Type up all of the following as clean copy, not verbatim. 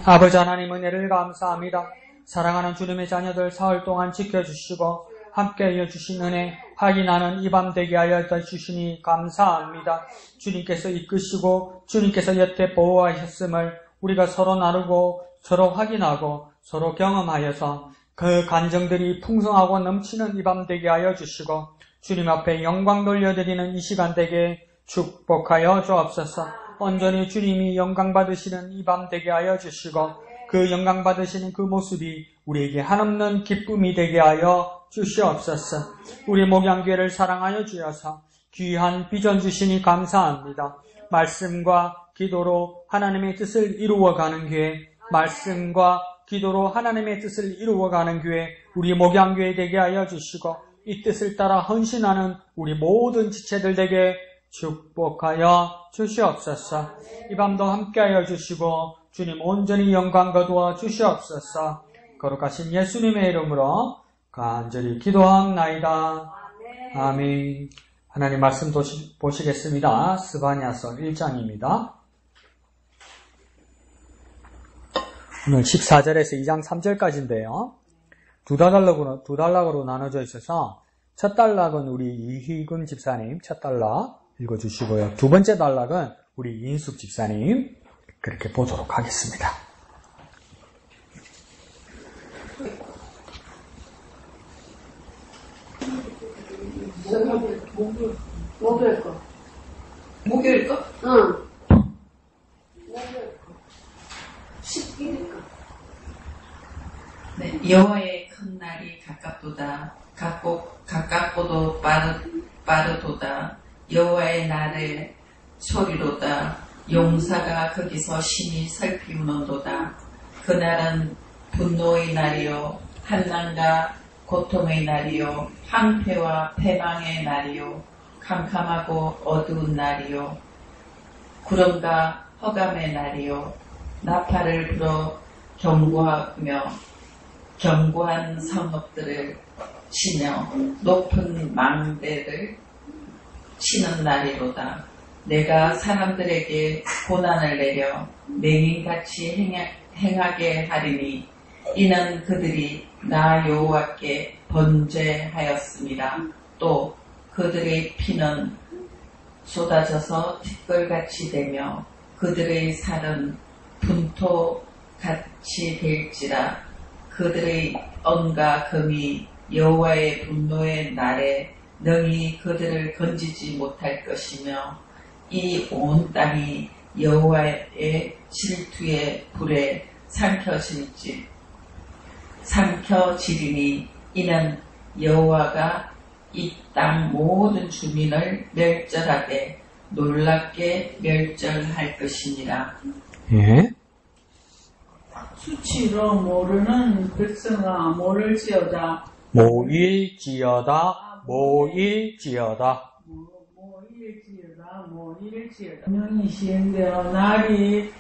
아버지 하나님 은혜를 감사합니다. 사랑하는 주님의 자녀들 사흘 동안 지켜주시고 함께하여 주신 은혜 확인하는 이 밤 되게 하여 주시니 감사합니다. 주님께서 이끄시고 주님께서 여태 보호하셨음을 우리가 서로 나누고 서로 확인하고 서로 경험하여서 그 간정들이 풍성하고 넘치는 이 밤 되게 하여 주시고 주님 앞에 영광 돌려드리는 이 시간 되게 축복하여 주옵소서. 온전히 주님이 영광 받으시는 이 밤 되게 하여 주시고 그 영광 받으시는 그 모습이 우리에게 한없는 기쁨이 되게 하여 주시옵소서. 우리 목양교회를 사랑하여 주셔서 귀한 비전 주시니 감사합니다. 말씀과 기도로 하나님의 뜻을 이루어가는 교회, 말씀과 기도로 하나님의 뜻을 이루어가는 교회, 우리 목양교회 되게 하여 주시고 이 뜻을 따라 헌신하는 우리 모든 지체들 되게 축복하여 주시옵소서. 이 밤도 함께하여 주시고 주님 온전히 영광 거두어 주시옵소서. 거룩하신 예수님의 이름으로 간절히 기도하옵나이다. 아멘. 하나님 말씀 보시겠습니다. 스바냐서 1장입니다. 오늘 14절에서 2장 3절까지인데요. 두 단락으로 나눠져 있어서 첫 단락은 우리 이희근 집사님 첫 단락 읽어주시고요. 두 번째 단락은 우리 이인숙 집사님 그렇게 보도록 하겠습니다. 목요일 거. 목요일 거? 응. 목요일 거. 11일 거. 네, 여호와의 큰 날이 가깝도다. 가깝고도 빠르도다. 여호와의 날의 소리로다. 용사가 거기서 심히 살피우는도다. 그날은 분노의 날이요 환난과 고통의 날이요 황폐와 패망의 날이요 캄캄하고 어두운 날이요 구름과 허감의 날이요 나팔을 불어 경고하며 견고한 성읍들을 치며 높은 망대를 치는 날이로다. 내가 사람들에게 고난을 내려 맹인같이 행하게 하리니 이는 그들이 나 여호와께 번제하였습니다. 또 그들의 피는 쏟아져서 티끌같이 되며 그들의 살은 분토같이 될지라. 그들의 언과 금이 여호와의 분노의 날에 능히 그들을 건지지 못할 것이며 이 온 땅이 여호와의 질투의 불에 삼켜지리니 이는 여호와가 이 땅 모든 주민을 멸절하되 놀랍게 멸절할 것이니라. 예. 수치로 모르는 백성아 모를지어다. 모일지어다. 명이 시행되어 날이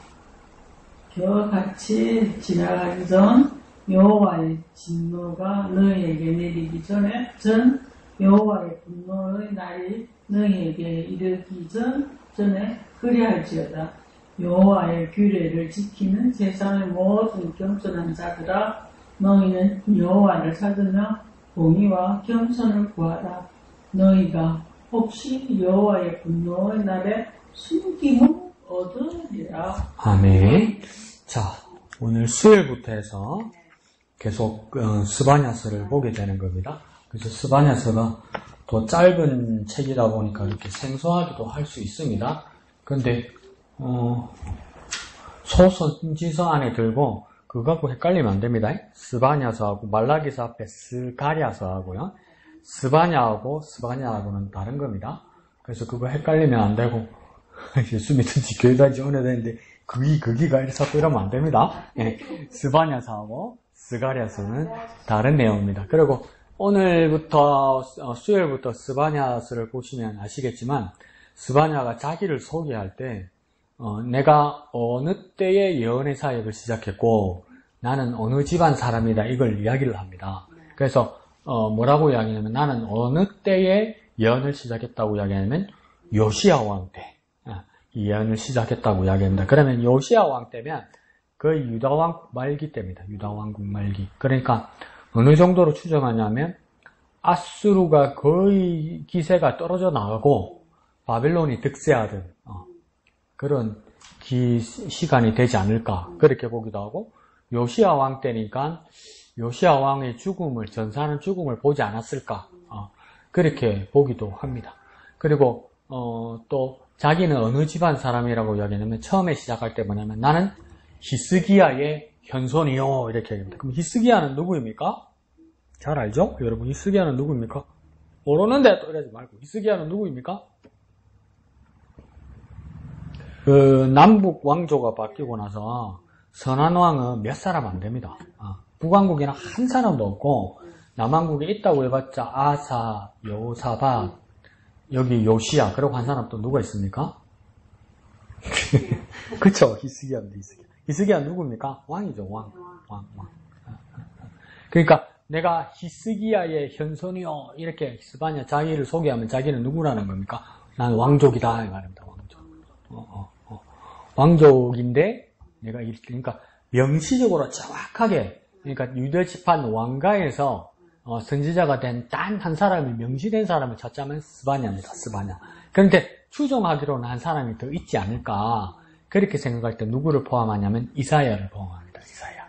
겨같이 지나가기 전 여호와의 진노가 너희에게 내리기 전 여호와의 분노의 날이 너희에게 이르기 전에 그리할지어다. 여호와의 규례를 지키는 세상의 모든 겸손한 자들아, 너희는 여호와를 찾으며 공의와 겸손을 구하라. 너희가 혹시 여호와의 분노의 날에 숨김을 얻으리라. 아멘. 자, 오늘 수요일부터 해서 계속 스바냐서를 보게 되는 겁니다. 그래서 스바냐서가 더 짧은 책이다 보니까 이렇게 생소하기도 할 수 있습니다. 그런데 소선지서 안에 들고 그거 갖고 헷갈리면 안 됩니다. 스바냐서하고 말라기서 앞에 스가랴서하고요. 스바냐하고는 다른 겁니다. 그래서 그거 헷갈리면 안 되고 예수 믿은 지 교회 다니지 오래됐는데 거기가 자꾸 이러면 안 됩니다. 예, 스바냐서하고 스가랴서는 다른 내용입니다. 그리고 오늘부터 수요일부터 스바냐서를 보시면 아시겠지만 스바냐가 자기를 소개할 때 내가 어느 때에 예언의 사역을 시작했고 나는 어느 집안 사람이다 이걸 이야기를 합니다. 그래서 뭐라고 이야기하냐면 나는 어느 때에 예언을 시작했다고 이야기하냐면 요시야 왕 때 이 예언을 시작했다고 이야기합니다. 그러면 요시야 왕 때면 거의 유다왕 말기 때입니다. 유다왕국 말기. 그러니까 어느 정도로 추정하냐면 아수르가 거의 기세가 떨어져 나가고 바벨론이 득세하던 그런 시간이 되지 않을까 그렇게 보기도 하고, 요시야 왕 때니까 요시야 왕의 죽음을, 전사하는 죽음을 보지 않았을까 그렇게 보기도 합니다. 그리고 또 자기는 어느 집안 사람이라고 이야기하냐면 처음에 시작할 때 뭐냐면 나는 히스기야의 현손이요 이렇게 얘기합니다. 그럼 히스기야는 누구입니까? 잘 알죠? 여러분, 히스기야는 누구입니까? 모르는데 또 이러지 말고, 히스기야는 누구입니까? 남북 왕조가 바뀌고 나서 선한 왕은 몇 사람 안 됩니다. 북왕국에는 한 사람도 없고, 남왕국에 있다고 해봤자 아사, 여호사밧, 여기 요시야, 그리고 한 사람 또 누가 있습니까? 그쵸, 히스기야입니다. 히스기야 누구입니까? 왕이죠, 왕. 그러니까 내가 히스기야의 현손이요 이렇게 스바냐 자기를 소개하면 자기는 누구라는 겁니까? 나는 왕족이다 이 말입니다. 왕족인데 내가 그러니까 명시적으로 정확하게, 그러니까 유대 지판 왕가에서 선지자가 된 단 한 사람이 명시된 사람을 찾자면 스바냐입니다. 스바냐. 그런데 추정하기로는 한 사람이 더 있지 않을까 그렇게 생각할 때 누구를 포함하냐면 이사야를 포함합니다. 이사야.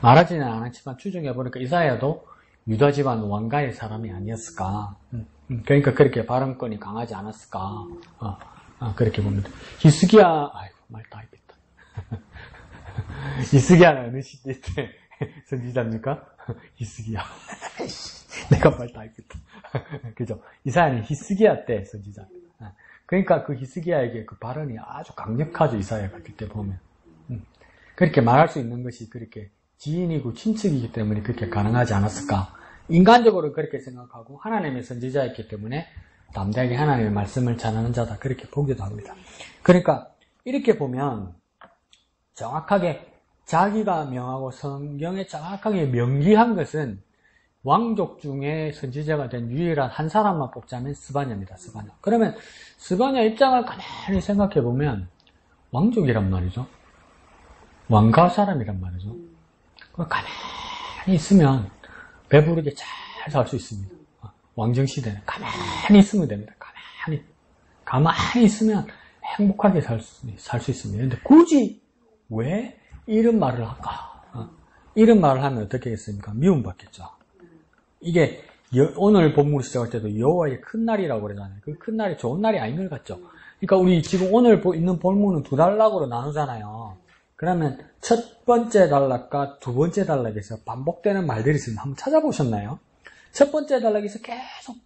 말하지는 않았지만 추정해보니까 이사야도 유다 집안 왕가의 사람이 아니었을까. 그러니까 그렇게 발언권이 강하지 않았을까. 그렇게 봅니다. 히스기야, 아이고, 말 다 했다. 히스기야는 어느 시대 때 선지자입니까? 히스기야. 내가 말 다 했겠다. 그죠? 이사야는 히스기야 때 선지자. 그러니까 그 히스기야에게 그 발언이 아주 강력하죠. 이사야가 그때 보면. 그렇게 말할 수 있는 것이 그렇게 지인이고 친척이기 때문에 그렇게 가능하지 않았을까. 인간적으로 그렇게 생각하고 하나님의 선지자였기 때문에 담대하게 하나님의 말씀을 전하는 자다 그렇게 보기도 합니다. 그러니까 이렇게 보면 정확하게 자기가 명하고 성경에 정확하게 명기한 것은 왕족 중에 선지자가 된 유일한 한 사람만 뽑자면 스바냐입니다. 스바냐. 그러면 스바냐 입장을 가만히 생각해 보면 왕족이란 말이죠. 왕가 사람이란 말이죠. 가만히 있으면 배부르게 잘 살 수 있습니다. 왕정시대는 가만히 있으면 됩니다. 가만히 있으면 행복하게 살 수 있습니다. 근데 굳이 왜 이런 말을 할까? 이런 말을 하면 어떻게 하겠습니까? 미움받겠죠. 이게 오늘 본문 시작할 때도 여호와의 큰 날이라고 그러잖아요. 그 큰 날이 좋은 날이 아닌 것 같죠. 그러니까 우리 지금 오늘 있는 본문은 두 단락으로 나누잖아요. 그러면 첫 번째 단락과 두 번째 단락에서 반복되는 말들이 있습니다. 한번 찾아보셨나요? 첫 번째 단락에서 계속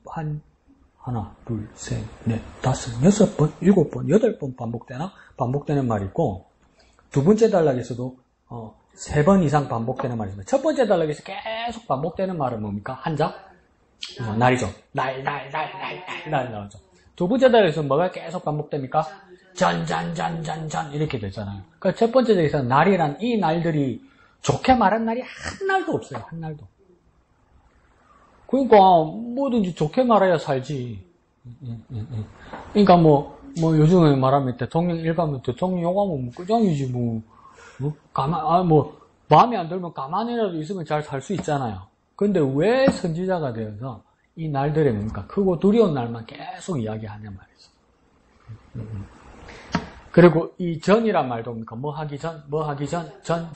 하나, 둘, 셋, 넷, 다섯, 여섯 번, 일곱 번, 여덟 번 반복되는 말이 있고, 두 번째 단락에서도 세 번 이상 반복되는 말이 있습니다. 첫 번째 단락에서 계속 반복되는 말은 뭡니까? 한자? 날이죠. 날 나오죠. 두 번째 단락에서 뭐가 계속 반복됩니까? 전 이렇게 되잖아요. 그러니까 첫 번째 단락에서 날이란 이 날들이 좋게 말한 날이 한 날도 없어요. 한 날도. 그러니까 뭐든지 좋게 말해야 살지. 그러니까 뭐 요즘에 말하면 대통령 일가면 대통령 욕하면 뭐 끝장이지 뭐. 마음에 안 들면 가만히라도 있으면 잘 살 수 있잖아요. 근데 왜 선지자가 되어서 이 날들에 뭡니까? 크고 두려운 날만 계속 이야기하냐 말이죠. 그리고 이 전이란 말도 뭡니까? 뭐 하기 전, 전,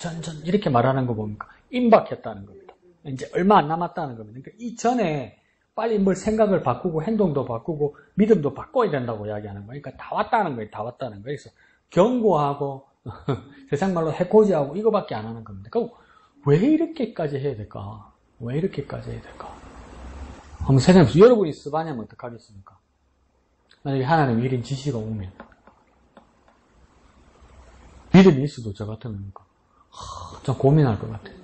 이렇게 말하는 거 뭡니까? 임박했다는 겁니다. 이제 얼마 안 남았다는 겁니다. 그러니까 이 전에 빨리 뭘 생각을 바꾸고 행동도 바꾸고 믿음도 바꿔야 된다고 이야기하는 거예요. 그러니까 다 왔다는 거예요. 그래서 경고하고 세상 말로 해코지하고 이거밖에 안 하는 겁니다. 그럼 왜 이렇게까지 해야 될까? 한번 생각해보세요. 여러분이 스바냐면 어떡하겠습니까? 만약에 하나님 이런 지시가 오면 믿음이 있어도 저 같으면 좀 고민할 것 같아요.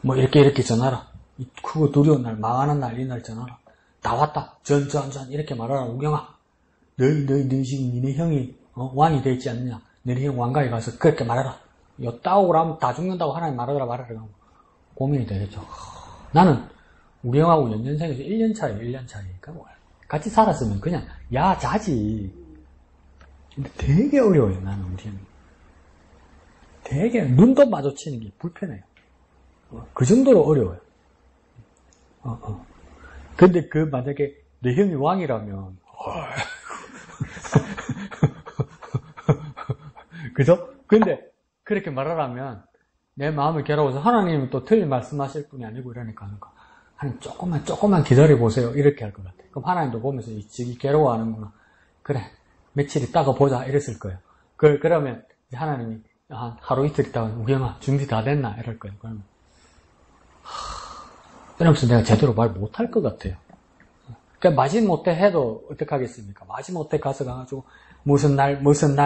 뭐 이렇게 전하라. 이 크고 두려운 날, 망하는 날, 이 날 전하라. 다 왔다. 전 이렇게 말하라. 우경아, 너희 지금 니네 형이 왕이 되어 있지 않느냐? 너희 형 왕가에 가서 그렇게 말하라. 요 따오고 하면 다 죽는다고 하나님 말하라. 고민이 되겠죠. 나는 우리 형하고 연년생에서 1년 차이니까 같이 살았으면 그냥 자지. 근데 되게 어려워요. 나는 우리 형이. 되게 눈도 마주치는 게 불편해요. 그 정도로 어려워요. 근데 만약에 내 형이 왕이라면, 그죠? 근데 그렇게 말하라면 내 마음이 괴로워서 하나님은 또 틀린 말씀하실 분이 아니고 이러니까 하나님 조금만 기다려보세요. 이렇게 할 것 같아요. 그럼 하나님도 보면서 이 괴로워하는구나. 그래, 며칠 있다가 보자. 이랬을 거예요. 그러면 하나님이 하루 이틀 있다가 우영아 준비 다 됐나? 이럴 거예요. 그러면 이러면서 내가 제대로 말 못할 것 같아요. 그러니까 마지못해 해도 어떡하겠습니까? 마지못해 가서 가가지고 무슨 날, 무슨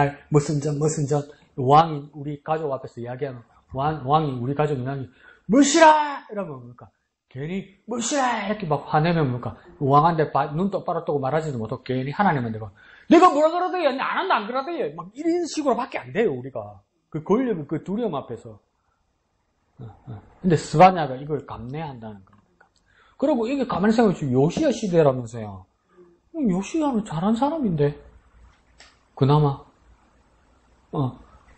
전 왕이 우리 가족 앞에서 이야기하면 왕이 우리 가족 이야기 무시라! 이러면 뭡니까? 괜히 무시라! 이렇게 막 화내면 뭡니까? 왕한테 눈 똑바로 뜨고 말하지도 못하고 괜히 하나님한테 내가 뭐라 그러더니 안 한다 안 그러더니 막 이런 식으로 밖에 안 돼요 우리가. 그 권력, 그 두려움 앞에서. 근데 스바냐가 이걸 감내한다는 겁니다. 그리고 이게 가만히 생각해보면 요시야 시대라면서요. 요시야는 잘한 사람인데. 그나마.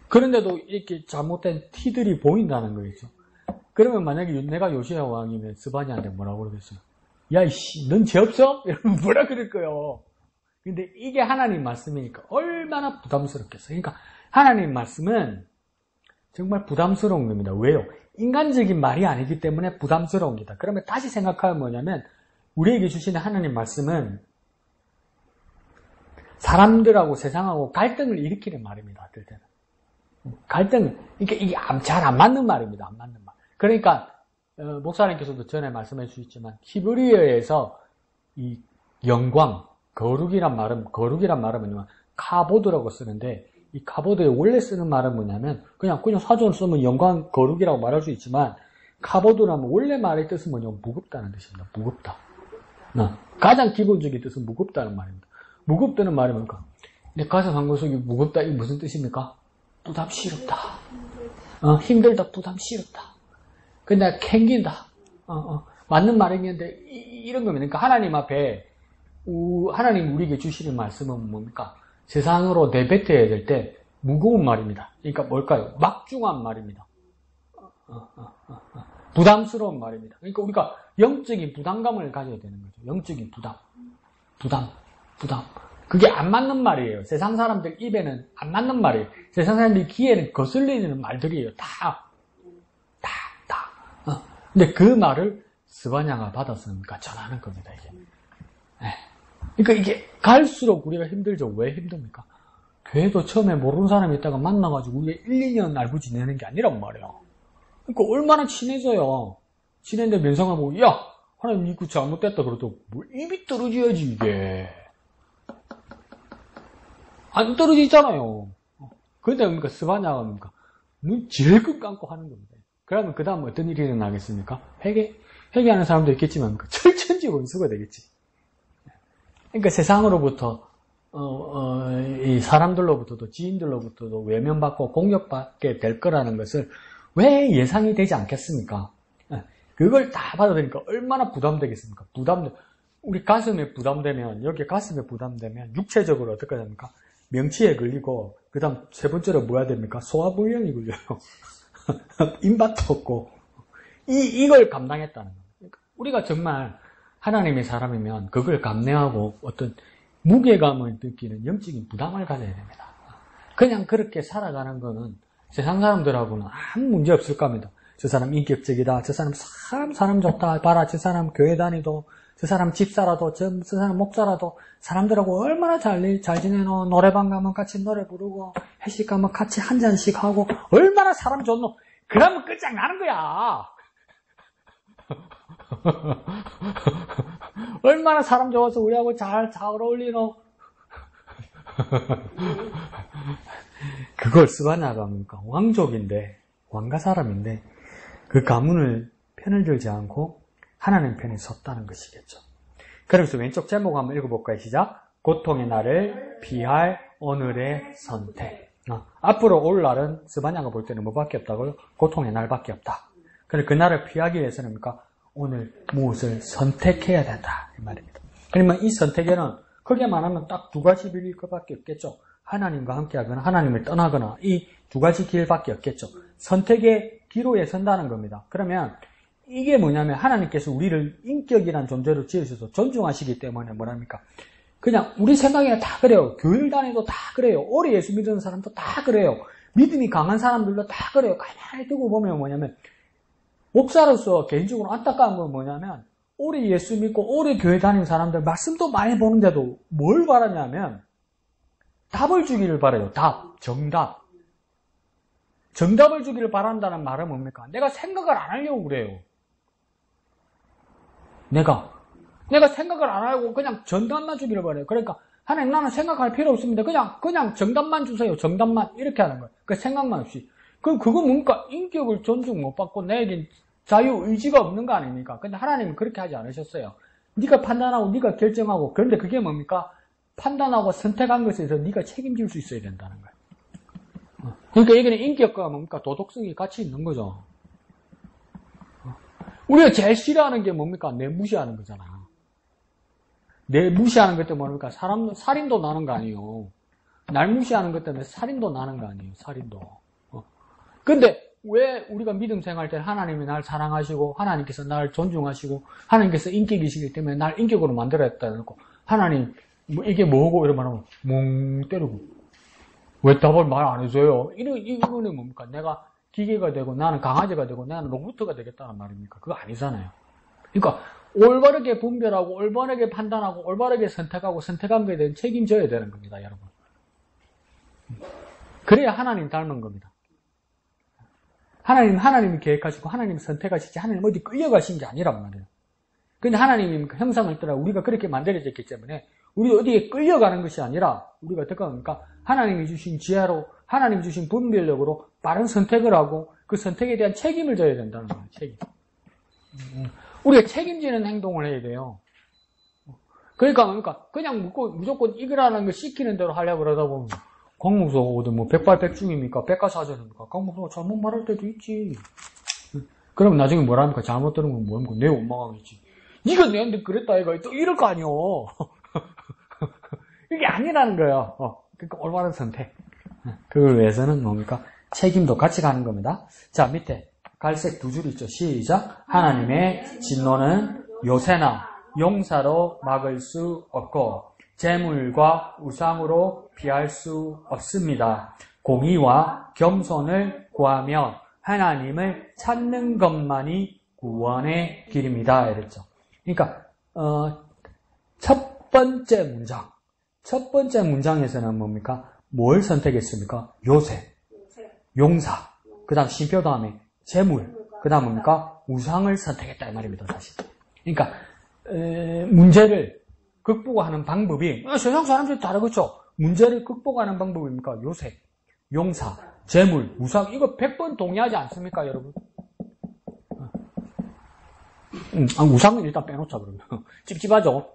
그런데도 이렇게 잘못된 티들이 보인다는 거겠죠. 그러면 만약에 내가 요시야 왕이면 스바냐한테 뭐라고 그러겠어요? 야, 이씨, 넌 죄 없어? 이러면 뭐라 그럴 거예요. 근데 이게 하나님 말씀이니까 얼마나 부담스럽겠어요. 그러니까 하나님 말씀은 정말 부담스러운 겁니다. 왜요? 인간적인 말이 아니기 때문에 부담스러운 겁니다. 그러면 다시 생각하면 뭐냐면 우리에게 주시는 하나님 말씀은 사람들하고 세상하고 갈등을 일으키는 말입니다. 어떨 때는. 갈등을, 이게 잘 안 맞는 말입니다. 안 맞는 말. 그러니까 목사님께서도 전에 말씀해 주셨지만 히브리어에서 이 영광, 거룩이란 말은 뭐냐면 카보드라고 쓰는데 이 카보드에 원래 쓰는 말은 뭐냐면 그냥 사전을 쓰면 영광, 거룩이라고 말할 수 있지만 카보드라면 원래 말의 뜻은 뭐냐면 무겁다는 뜻입니다. 무겁다. 가장 기본적인 뜻은 무겁다는 말입니다. 무겁다는 말이 뭡니까? 내 가슴 한 구석이 무겁다. 이게 무슨 뜻입니까? 부담스럽다. 힘들다. 부담스럽다. 근데 캥긴다. 맞는 말이겠는데 이런 겁니다. 그러니까 하나님 앞에 하나님 우리에게 주시는 말씀은 뭡니까? 세상으로 내뱉어야 될 때 무거운 말입니다. 그러니까 뭘까요? 막중한 말입니다. 부담스러운 말입니다. 그러니까 우리가 영적인 부담감을 가져야 되는 거죠. 영적인 부담. 그게 안 맞는 말이에요. 세상 사람들 입에는 안 맞는 말이에요. 세상 사람들 귀에는 거슬리는 말들이에요. 다. 근데 그 말을 스바냐가 받았으니까 전하는 겁니다, 이게. 그러니까 이게 갈수록 우리가 힘들죠. 왜 힘듭니까? 교회도 처음에 모르는 사람이 있다가 만나가지고 우리가 1, 2년 알고 지내는 게 아니란 말이에요. 그러니까 얼마나 친해져요. 친했는데 면상하고, 야! 하나님 이거 잘못됐다 그래도 뭐 입이 떨어져야지, 이게. 안 떨어지잖아요. 그런데 그러니까 스바냐가 뭡니까? 눈 질끈 감고 하는 겁니다. 그러면 그 다음 어떤 일이 일어나겠습니까? 회개하는 사람도 있겠지만 철천지 원수가 되겠지. 그러니까 세상으로부터 이 사람들로부터도 지인들로부터도 외면받고 공격받게 될 거라는 것을 왜 예상이 되지 않겠습니까? 그걸 다 받아들이니까 얼마나 부담되겠습니까? 우리 가슴에 부담되면 여기 가슴에 부담되면 육체적으로 어떻게 됩니까? 명치에 걸리고 그 다음 세 번째로 뭐야 됩니까? 소화불량이 걸려요. 임박도 없고 이걸 감당했다는 거예요. 그러니까 우리가 정말 하나님의 사람이면 그걸 감내하고 어떤 무게감을 느끼는 영적인 부담을 가져야 됩니다. 그냥 그렇게 살아가는 거는 세상 사람들하고는 아무 문제 없을 겁니다. 저 사람 인격적이다. 저 사람 좋다. 봐라. 저 사람 교회 다니도. 저 사람 집사라도. 저 사람 목사라도. 사람들하고 얼마나 잘 지내노. 노래방 가면 같이 노래 부르고. 회식 가면 같이 한 잔씩 하고. 얼마나 사람 좋노. 그러면 끝장나는 거야. 얼마나 사람 좋아서 우리하고 잘 어울리노. 그걸 스바냐가 뭡니까? 왕족인데, 왕가 사람인데, 그 가문을 편을 들지 않고 하나님 편에 섰다는 것이겠죠. 그러면서 왼쪽 제목 한번 읽어볼까요? 시작. 고통의 날을 피할 오늘의 선택. 앞으로 올 날은 스바냐가 볼 때는 뭐밖에 없다고요? 고통의 날밖에 없다. 그래서 그 날을 피하기 위해서는 뭡니까? 오늘 무엇을 선택해야 된다. 이 말입니다. 그러면 이 선택에는 크게 말하면 딱 두 가지 빌릴 것밖에 없겠죠. 하나님과 함께하거나 하나님을 떠나거나 이 두 가지 길밖에 없겠죠. 선택의 기로에 선다는 겁니다. 그러면 이게 뭐냐면 하나님께서 우리를 인격이란 존재로 지으셔서 존중하시기 때문에 뭐랍니까? 그냥 우리 생각에는 다 그래요. 교회를 다니도 다 그래요. 오래 예수 믿는 사람도 다 그래요. 믿음이 강한 사람들도 다 그래요. 가만히 두고 보면 뭐냐면 목사로서 개인적으로 안타까운 건 뭐냐면 오래 예수 믿고 오래 교회 다니는 사람들 말씀도 많이 보는데도 뭘 바라냐면 답을 주기를 바라요. 답, 정답. 정답을 주기를 바란다는 말은 뭡니까? 내가 생각을 안 하려고 그래요. 내가 생각을 안 하고 그냥 정답만 주기를 바라요. 그러니까 하나님 나는 생각할 필요 없습니다. 그냥 정답만 주세요. 정답만 이렇게 하는 거예요. 그 생각만 없이. 그럼 그거 뭡니까? 인격을 존중 못 받고 내겐 자유 의지가 없는 거 아닙니까? 근데 하나님은 그렇게 하지 않으셨어요. 네가 판단하고 네가 결정하고 그런데 그게 뭡니까? 판단하고 선택한 것에 대해서 네가 책임질 수 있어야 된다는 거예요. 그러니까 여기는 인격과 뭡니까? 도덕성이 같이 있는 거죠. 우리가 제일 싫어하는 게 뭡니까? 내 무시하는 거잖아. 내 무시하는 것 때문에 뭡니까? 살인도 나는 거 아니에요. 날 무시하는 것 때문에 살인도 나는 거 아니에요. 살인도. 근데 왜 우리가 믿음 생활 때 하나님이 날 사랑하시고 하나님께서 날 존중하시고 하나님께서 인격이시기 때문에 날 인격으로 만들었다 놓고 하나님 이게 뭐고 이러면 하면 멍 때리고 왜 답을 말 안 해줘요? 이거는 뭡니까? 내가 기계가 되고 나는 강아지가 되고 나는 로봇가 되겠다는 말입니까? 그거 아니잖아요. 그러니까 올바르게 분별하고 올바르게 판단하고 올바르게 선택하고 선택한 것에 대한 책임져야 되는 겁니다, 여러분. 그래야 하나님 닮은 겁니다. 하나님이 계획하시고 하나님이 선택하시지 하나님 어디 끌려가신 게 아니란 말이에요. 근데 하나님이 형상을 따라 우리가 그렇게 만들어졌기 때문에 우리 어디에 끌려가는 것이 아니라 우리가 어떻게 합니까? 하나님이 주신 지혜로 하나님이 주신 분별력으로 빠른 선택을 하고 그 선택에 대한 책임을 져야 된다는 거예요. 책임. 우리가 책임지는 행동을 해야 돼요. 그러니까 뭡니까? 그냥 무조건 이거라는 거 시키는 대로 하려고 그러다 보면 강목사가 어디 뭐 백발백중입니까? 백과사전입니까? 강목사가 잘못 말할 때도 있지. 그럼 나중에 뭐랍니까? 잘못 들은 건 뭐합니까? 내 원망하겠지. 네가 내한테 그랬다 이거 또 이럴 거 아니오. 이게 아니라는 거예요. 그러니까 올바른 선택. 그걸 위해서는 뭡니까? 책임도 같이 가는 겁니다. 자, 밑에 갈색 두 줄 있죠. 시작. 하나님의 진노는 요새나 용사로 막을 수 없고 재물과 우상으로 피할 수 없습니다. 공의와 겸손을 구하며 하나님을 찾는 것만이 구원의 길입니다. 이랬죠. 그러니까 첫 번째 문장에서는 뭡니까? 뭘 선택했습니까? 요새, 용사, 그 다음 쉼표 다음에 재물, 그 다음 뭡니까? 우상을 선택했다 이 말입니다. 사실. 그러니까 문제를 극복하는 방법이 세상 사람들이 다르겠죠. 문제를 극복하는 방법입니까? 요새, 용사, 재물, 우상 이거 100번 동의하지 않습니까, 여러분? 우상은 일단 빼놓자 그러면 찝찝하죠.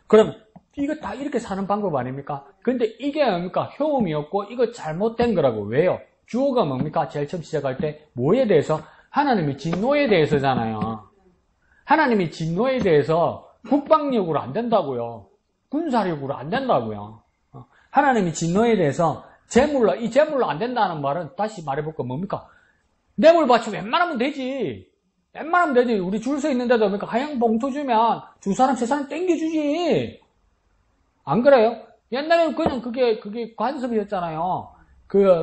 그럼 이거 다 이렇게 사는 방법 아닙니까? 근데 이게 뭡니까? 효험이 없고 이거 잘못된 거라고. 왜요? 주어가 뭡니까? 제일 처음 시작할 때 뭐에 대해서? 하나님의 진노에 대해서잖아요. 하나님의 진노에 대해서 국방력으로 안 된다고요. 군사력으로 안 된다고요. 하나님의 진노에 대해서 이 재물로 안 된다는 말은 다시 말해볼까 뭡니까? 뇌물 바치 웬만하면 되지. 우리 줄 서 있는데도 뭡니까? 하얀 봉투 주면 두 사람 세 사람 땡겨주지. 안 그래요? 옛날에는 그냥 그게 관습이었잖아요.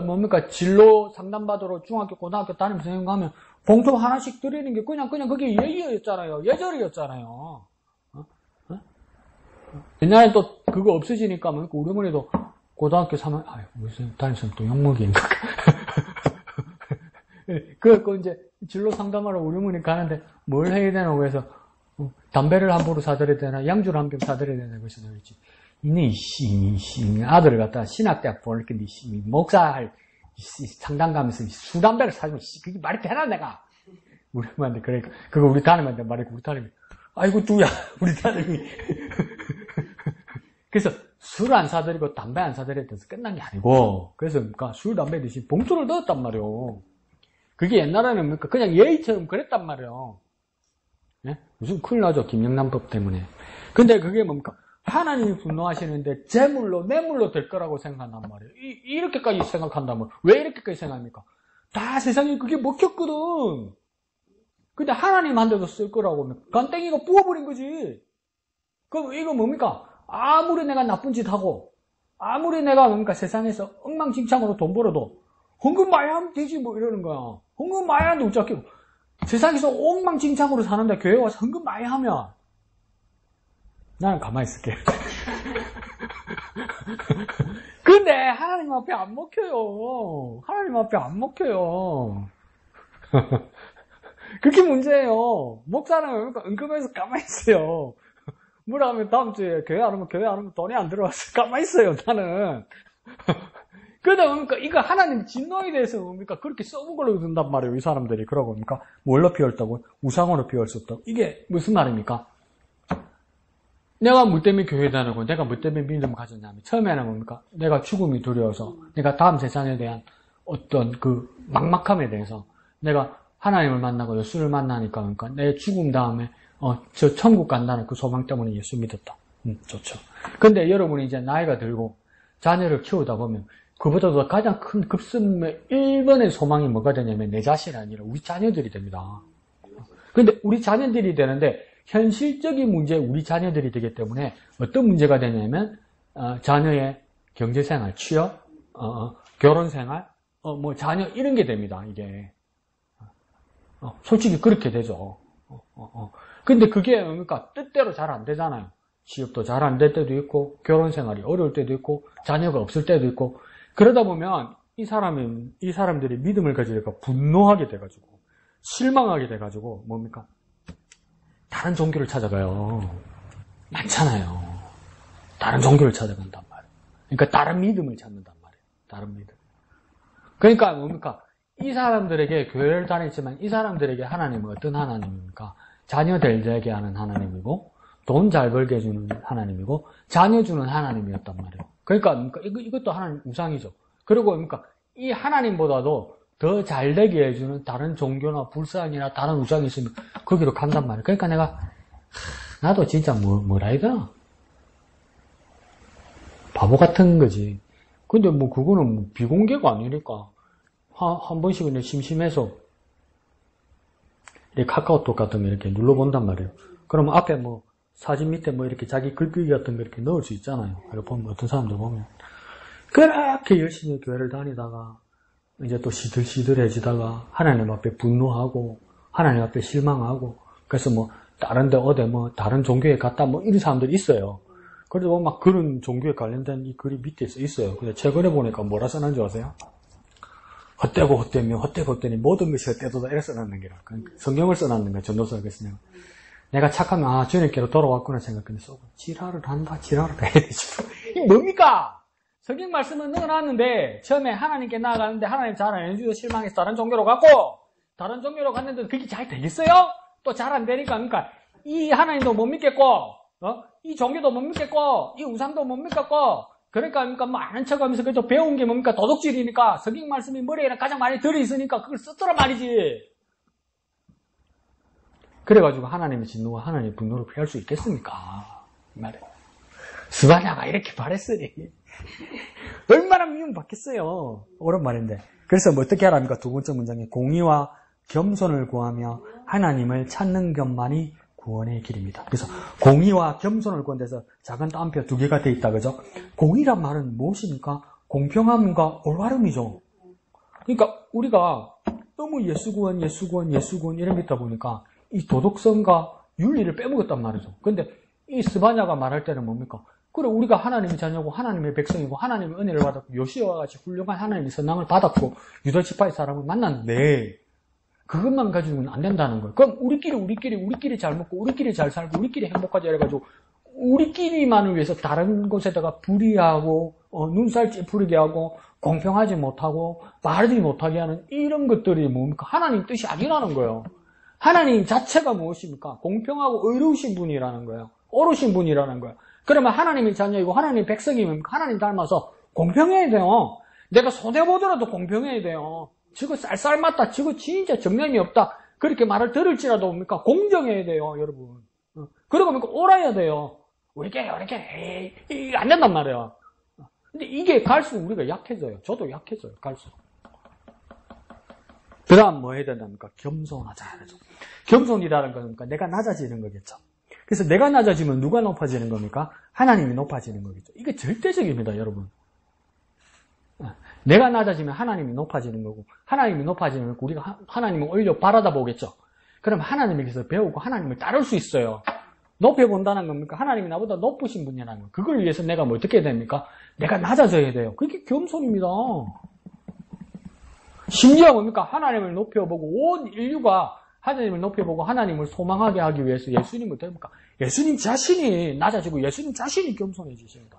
뭡니까? 진로 상담받으러 중학교, 고등학교 다니면서 가면 봉투 하나씩 드리는 게 그냥 그게 예의였잖아요. 예절이었잖아요. 옛날에 또 그거 없어지니까 뭡니까? 우리 어머니도 고등학교 3학년, 우리 선생님 다니면서 또 욕먹이니까. 그래서 이제 진로 상담하러 우리 어머니 가는데 뭘 해야 되나 그래서 담배를 한 보루 사드려야 되나 양주를 한 병 사드려야 되나 그래서 그랬지. 이네 아들을 갖다 신학대학 보내니까 목사할 상담 가면서 술 담배를 사주면 그게 말이 되나 내가. 우리 엄마한테 그러니까 그거 우리 따님한테 말했고 우리 따님이 아이고 뚜야 우리 따님이 그래서 술 안 사드리고 담배 안 사드려야 돼서 끝난 게 아니고 그래서 그러니까 술 담배 대신 봉투를 넣었단 말이오. 그게 옛날에는 그냥 예의처럼 그랬단 말이에요. 예? 무슨 큰일 나죠 김영란법 때문에. 근데 그게 뭡니까? 하나님이 분노하시는데 재물로, 뇌물로 될 거라고 생각한단 말이에요. 이렇게까지 생각한다면 왜 이렇게까지 생각합니까? 다 세상에 그게 먹혔거든. 근데 하나님한테도 쓸 거라고 간땡이가 부어버린 거지. 그럼 이거 뭡니까? 아무리 내가 나쁜 짓 하고 아무리 내가 뭡니까 세상에서 엉망진창으로 돈 벌어도 헌금 많이 하면 되지 뭐 이러는 거야. 헌금 많이 하는데 어쩌고 세상에서 엉망진창으로 사는데 교회 와서 헌금 많이 하면 나는 가만히 있을게. 근데 하나님 앞에 안 먹혀요. 하나님 앞에 안 먹혀요. 그게 문제예요. 목사는 은금에서 가만히 있어요. 뭐라 하면 다음 주에 교회 안 오면 돈이 안 들어와서 가만히 있어요, 나는. 그러다 보니까 이거 하나님 진노에 대해서 뭡니까? 그렇게 써먹으려고 든단 말이에요, 이 사람들이. 그러고 뭡니까? 뭘로 피웠다고? 우상으로 피울 수 없다고. 이게 무슨 말입니까? 내가 뭐 때문에 교회 다니고 내가 뭐 때문에 믿음 가졌냐면 처음에는 뭡니까? 내가 죽음이 두려워서 내가 다음 세상에 대한 어떤 그 막막함에 대해서 내가 하나님을 만나고 예수를 만나니까 그러니까 내 죽음 다음에 저 천국 간다는 그 소망 때문에 예수 믿었다. 좋죠. 근데 여러분이 이제 나이가 들고 자녀를 키우다 보면 그보다도 가장 큰 급선의 1번의 소망이 뭐가 되냐면 내 자신이 아니라 우리 자녀들이 됩니다. 근데 우리 자녀들이 되는데 현실적인 문제 우리 자녀들이 되기 때문에 어떤 문제가 되냐면 자녀의 경제생활, 취업, 결혼생활, 뭐 자녀 이런 게 됩니다. 이게 솔직히 그렇게 되죠. 근데 그게 그러니까 뜻대로 잘 안 되잖아요. 취업도 잘 안 될 때도 있고 결혼생활이 어려울 때도 있고 자녀가 없을 때도 있고 그러다 보면 이 사람들이 믿음을 가지니까 분노하게 돼가지고 실망하게 돼가지고 뭡니까? 다른 종교를 찾아가요. 많잖아요. 다른 종교를 찾아간단 말이에요. 그러니까 다른 믿음을 찾는단 말이에요. 다른 믿음. 그러니까 뭡니까? 이 사람들에게 교회를 다니지만 이 사람들에게 하나님은 어떤 하나님입니까? 자녀 되게 하는 하나님이고 돈 잘 벌게 해주는 하나님이고 자녀 주는 하나님이었단 말이에요. 그러니까 이것도 하나님 우상이죠. 그리고 뭡니까? 이 하나님보다도 더 잘 되게 해주는 다른 종교나 불상이나 다른 우상이 있으면 거기로 간단 말이에요. 그러니까 내가 나도 진짜 뭐라 해야 되나? 바보 같은 거지. 근데 뭐 그거는 비공개가 아니니까 한 번씩은 심심해서 이렇게 카카오톡 같은 거 이렇게 눌러본단 말이에요. 그러면 앞에 뭐 사진 밑에 뭐 이렇게 자기 글귀 같은 거 이렇게 넣을 수 있잖아요. 보면 어떤 사람들 보면 그렇게 열심히 교회를 다니다가 이제 또 시들시들해지다가 하나님 앞에 분노하고 하나님 앞에 실망하고 그래서 뭐 다른데 어디 뭐 다른 종교에 갔다 뭐 이런 사람들이 있어요. 그래서 막 그런 종교에 관련된 이 글이 밑에 있어요. 근데 최근에 보니까 뭐라 써놨는 줄 아세요? 헛되고 헛되며 헛되고 헛되니 모든 것이 헛되도다 이렇게 써놨는 게라. 성경을 써놨는 거야. 전도서가 그냥 내가 착하면 주님께로 돌아왔구나 생각했는데 쏘고 지랄을 한다 해야 되지. 이게 뭡니까? 성경 말씀은 넣어놨는데 처음에 하나님께 나아가는데 하나님 잘 안 해주셔서 실망해서 다른 종교로 갔는데 그게 잘 되겠어요? 또 잘 안 되니까 그러니까 이 하나님도 못 믿겠고 이 종교도 못 믿겠고 이 우상도 못 믿겠고 그러니까 뭐 아는 척하면서 그래도 배운 게 뭡니까? 도둑질이니까 성경 말씀이 머리에 가장 많이 들어있으니까 그걸 썼더라 말이지. 그래가지고 하나님의 진노와 하나님의 분노를 피할 수 있겠습니까? 말이에요. 스바냐가 이렇게 바랬으니 얼마나 미움받겠어요. 옳은 말인데. 그래서 뭐 어떻게 하랍니까? 두 번째 문장에 공의와 겸손을 구하며 하나님을 찾는 것만이 구원의 길입니다. 그래서 공의와 겸손을 구한데서 작은 따옴표 두 개가 돼 있다. 그죠? 공의란 말은 무엇입니까? 공평함과 올바름이죠. 그러니까 우리가 너무 예수구원 이런 게 있다 보니까 이 도덕성과 윤리를 빼먹었단 말이죠. 근데 이 스바냐가 말할 때는 뭡니까? 그래 우리가 하나님의 자녀고 하나님의 백성이고 하나님의 은혜를 받았고 요시아와 같이 훌륭한 하나님의 선망을 받았고 유다 지파의 사람을 만났는데 그것만 가지고는 안 된다는 거예요. 그럼 우리끼리 잘 먹고 우리끼리 잘 살고 우리끼리 행복하자 이래가지고 우리끼리만을 위해서 다른 곳에다가 불의하고 눈살 찌푸리게 하고 공평하지 못하고 말하지 못하게 하는 이런 것들이 뭡니까? 하나님 뜻이 아니라는 거예요. 하나님 자체가 무엇입니까? 공평하고 의로우신 분이라는 거예요. 옳으신 분이라는 거예요. 그러면 하나님의 자녀이고 하나님의 백성이면 하나님 닮아서 공평해야 돼요. 내가 손해보더라도 공평해야 돼요. 저거 쌀쌀 맞다. 저거 진짜 정념이 없다. 그렇게 말을 들을지라도 뭡니까? 공정해야 돼요, 여러분. 그러고 뭡니까? 옳아야 돼요. 이렇게 안 된단 말이야. 근데 이게 갈수록 우리가 약해져요. 저도 약해져요. 갈수록. 그 다음 뭐 해야 된답니까? 겸손하자. 겸손이라는 거니까 내가 낮아지는 거겠죠. 그래서 내가 낮아지면 누가 높아지는 겁니까? 하나님이 높아지는 거겠죠. 이게 절대적입니다, 여러분. 내가 낮아지면 하나님이 높아지는 거고, 하나님이 높아지면 우리가 하나님을 올려 바라다 보겠죠. 그럼 하나님에게서 배우고 하나님을 따를 수 있어요. 높여본다는 겁니까? 하나님이 나보다 높으신 분이라는 거. 그걸 위해서 내가 뭐 어떻게 해야 됩니까? 내가 낮아져야 돼요. 그게 겸손입니다. 심지어 뭡니까? 하나님을 높여보고 온 인류가 하나님을 높여보고 하나님을 소망하게 하기 위해서 예수님을 됩니까? 예수님 자신이 낮아지고 예수님 자신이 겸손해지십니다.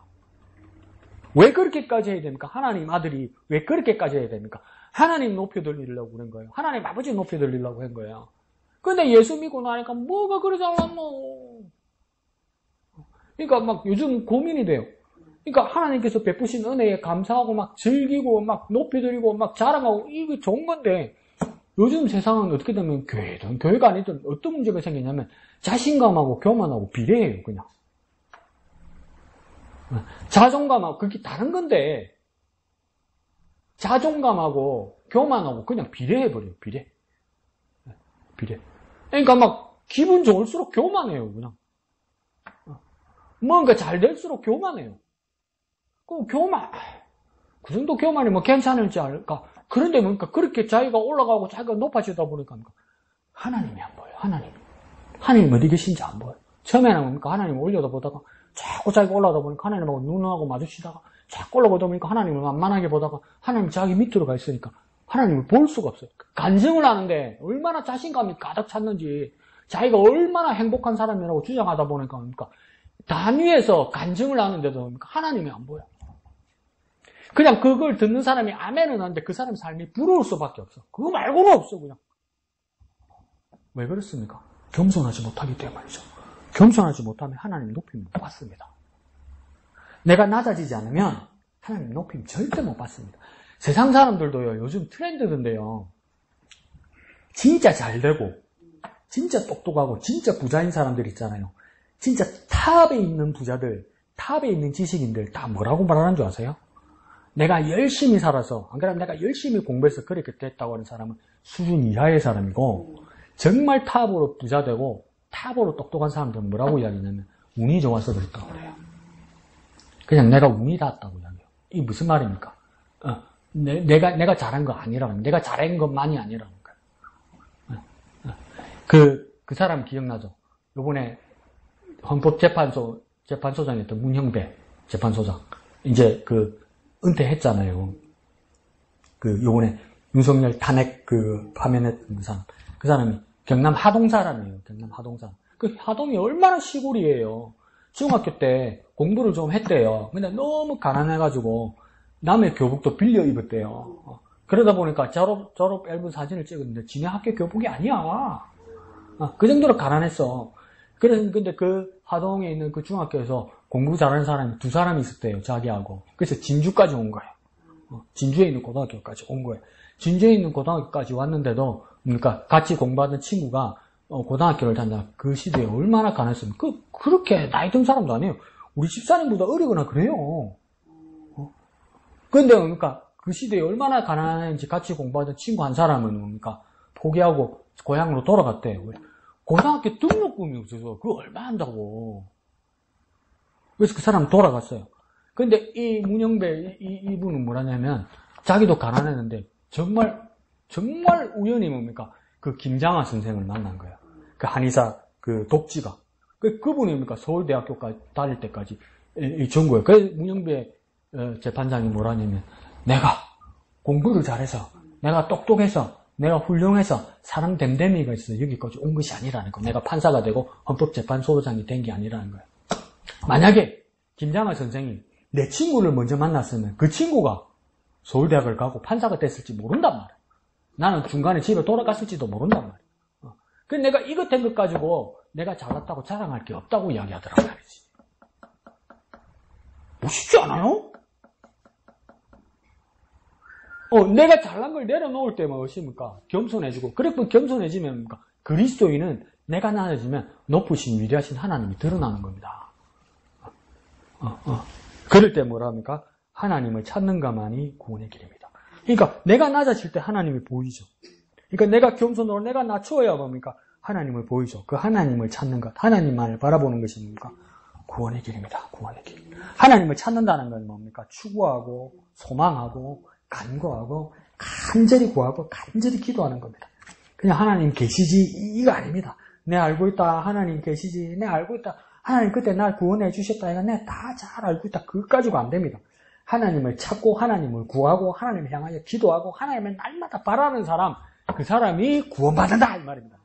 왜 그렇게까지 해야 됩니까? 하나님 아들이 왜 그렇게까지 해야 됩니까? 하나님 높여드리려고 그런 거예요. 하나님 아버지 높여드리려고 한 거예요. 근데 예수 믿고 나니까 뭐가 그리 잘났노? 그러니까 막 요즘 고민이 돼요. 그러니까 하나님께서 베푸신 은혜에 감사하고 막 즐기고 막 높여드리고 막 자랑하고 이게 좋은 건데 요즘 세상은 어떻게 되면 교회든 교회가 아니든 어떤 문제가 생기냐면 자신감하고 교만하고 비례해요. 그냥. 자존감하고 그게 다른 건데 자존감하고 교만하고 그냥 비례해버려요. 비례. 그러니까 막 기분 좋을수록 교만해요. 그냥. 뭔가 잘 될수록 교만해요. 그 정도 교만이면 괜찮을지 알까? 그런데 뭔가 그렇게 자기가 올라가고 자기가 높아지다 보니까 하나님이 안 보여요. 하나님 어디 계신지 안 보여요. 처음에는 뭡니까? 하나님을 올려다 보다가 자꾸 자기가 올라가다 보니까 하나님하고 눈하고 마주치다가 자꾸 올라가다 보니까 하나님을 만만하게 보다가 하나님 자기 밑으로 가 있으니까 하나님을 볼 수가 없어요. 간증을 하는데 얼마나 자신감이 가득 찼는지 자기가 얼마나 행복한 사람이라고 주장하다 보니까 단위에서 간증을 하는데도 하나님이 안 보여. 그냥 그걸 듣는 사람이 아멘은 하는데 그 사람 삶이 부러울 수밖에 없어. 그거 말고는 없어 그냥. 왜 그렇습니까? 겸손하지 못하기 때문이죠. 겸손하지 못하면 하나님 높임 못 받습니다. 내가 낮아지지 않으면 하나님 높임 절대 못 받습니다. 세상 사람들도요, 요즘 트렌드던데요. 진짜 잘 되고, 진짜 똑똑하고, 진짜 부자인 사람들 있잖아요. 진짜 탑에 있는 부자들, 탑에 있는 지식인들 다 뭐라고 말하는 줄 아세요? 내가 열심히 살아서, 안 그러면 내가 열심히 공부해서 그렇게 됐다고 하는 사람은 수준 이하의 사람이고, 정말 탑으로 부자되고, 탑으로 똑똑한 사람들은 뭐라고 이야기냐면, 운이 좋아서 그랬다고 그래요. 그냥 내가 운이 닿았다고 이야기해요. 이게 무슨 말입니까? 내가 잘한 거 아니라는, 내가 잘한 것만이 아니라는 거예요. 그 사람 기억나죠? 요번에 헌법재판소장이었던 문형배 재판소장. 이제 은퇴했잖아요. 요번에 윤석열 탄핵 파면했던 그 사람이 경남 하동 사람이에요. 경남 하동 사람. 그 하동이 얼마나 시골이에요. 중학교 때 공부를 좀 했대요. 근데 너무 가난해가지고 남의 교복도 빌려 입었대요. 그러다 보니까 졸업 앨범 사진을 찍었는데 지네 학교 교복이 아니야. 그 정도로 가난했어. 근데 그 하동에 있는 그 중학교에서 공부 잘하는 사람이 2사람이 있었대요. 자기하고. 그래서 진주까지 온 거예요. 진주에 있는 고등학교까지 온 거예요. 진주에 있는 고등학교까지 왔는데도 그러니까 같이 공부하던 친구가 고등학교를 다닌다. 그 시대에 얼마나 가난했으면 그렇게 나이 든 사람도 아니에요. 우리 집사람보다 어리거나 그래요. 근데 그러니까 그 시대에 얼마나 가난했는지 같이 공부하던 친구 한 사람은 그러니까 포기하고 고향으로 돌아갔대요. 고등학교 등록금이 없어서 그거 얼마 한다고. 그래서 그 사람 돌아갔어요. 근데 이 문영배 이분은 뭐라냐면 자기도 가난했는데 정말 우연히 뭡니까? 그 김장하 선생을 만난 거예요. 그 한의사 독지가. 그분이 뭡니까? 서울대학교까지 다닐 때까지 이 전구예요. 그래서 문영배 재판장이 뭐라냐면 내가 공부를 잘해서 내가 똑똑해서 내가 훌륭해서 사람 댐댐이가 있어 여기까지 온 것이 아니라는 거. 내가 판사가 되고 헌법재판소장이 된 게 아니라는 거예요. 만약에 김장하 선생이 내 친구를 먼저 만났으면 그 친구가 서울대학을 가고 판사가 됐을지 모른단 말이야. 나는 중간에 집에 돌아갔을지도 모른단 말이야. 그래서 내가 이것 된 것 가지고 내가 잘났다고 자랑할 게 없다고 이야기하더란 말이지. 멋있지 않아요? 내가 잘난 걸 내려놓을 때만 어십니까? 겸손해지고. 그래서 겸손해지면 뭡니까? 그리스도인은 내가 낮아지면 높으신 위대하신 하나님이 드러나는 겁니다. 그럴 때 뭐라 합니까? 하나님을 찾는 것만이 구원의 길입니다. 그러니까 내가 낮아질 때 하나님이 보이죠. 그러니까 내가 겸손으로 내가 낮추어야 뭡니까? 하나님을 보이죠. 그 하나님을 찾는 것, 하나님만을 바라보는 것이 뭡니까? 구원의 길입니다. 구원의 길. 하나님을 찾는다는 건 뭡니까? 추구하고 소망하고 간구하고 간절히 구하고 간절히 기도하는 겁니다. 그냥 하나님 계시지 이거 아닙니다. 내 알고 있다. 하나님 계시지. 내 알고 있다. 하나님 그때 날 구원해 주셨다. 이거 내가 다 잘 알고 있다. 그것 가지고 안 됩니다. 하나님을 찾고 하나님을 구하고 하나님을 향하여 기도하고 하나님을 날마다 바라는 사람, 그 사람이 구원받는다 이 말입니다.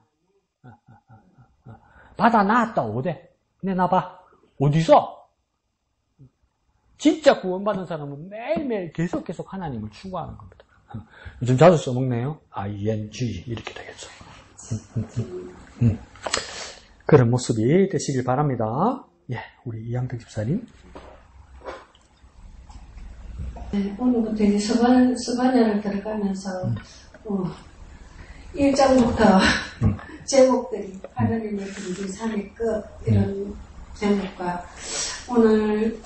받아 나았다 오대. 내놔봐. 어디서? 진짜 구원받은 사람은 매일매일 계속 하나님을 추구하는 겁니다. 요즘 자주 써먹네요. ing 이렇게 되겠죠. 그런 모습이 되시길 바랍니다. 예, 우리 이양택 집사님. 네, 오늘부터 이제 서반야를 들어가면서 1장부터 제목들이 하나님의 긍지 삶의 끝 이런 제목과 오늘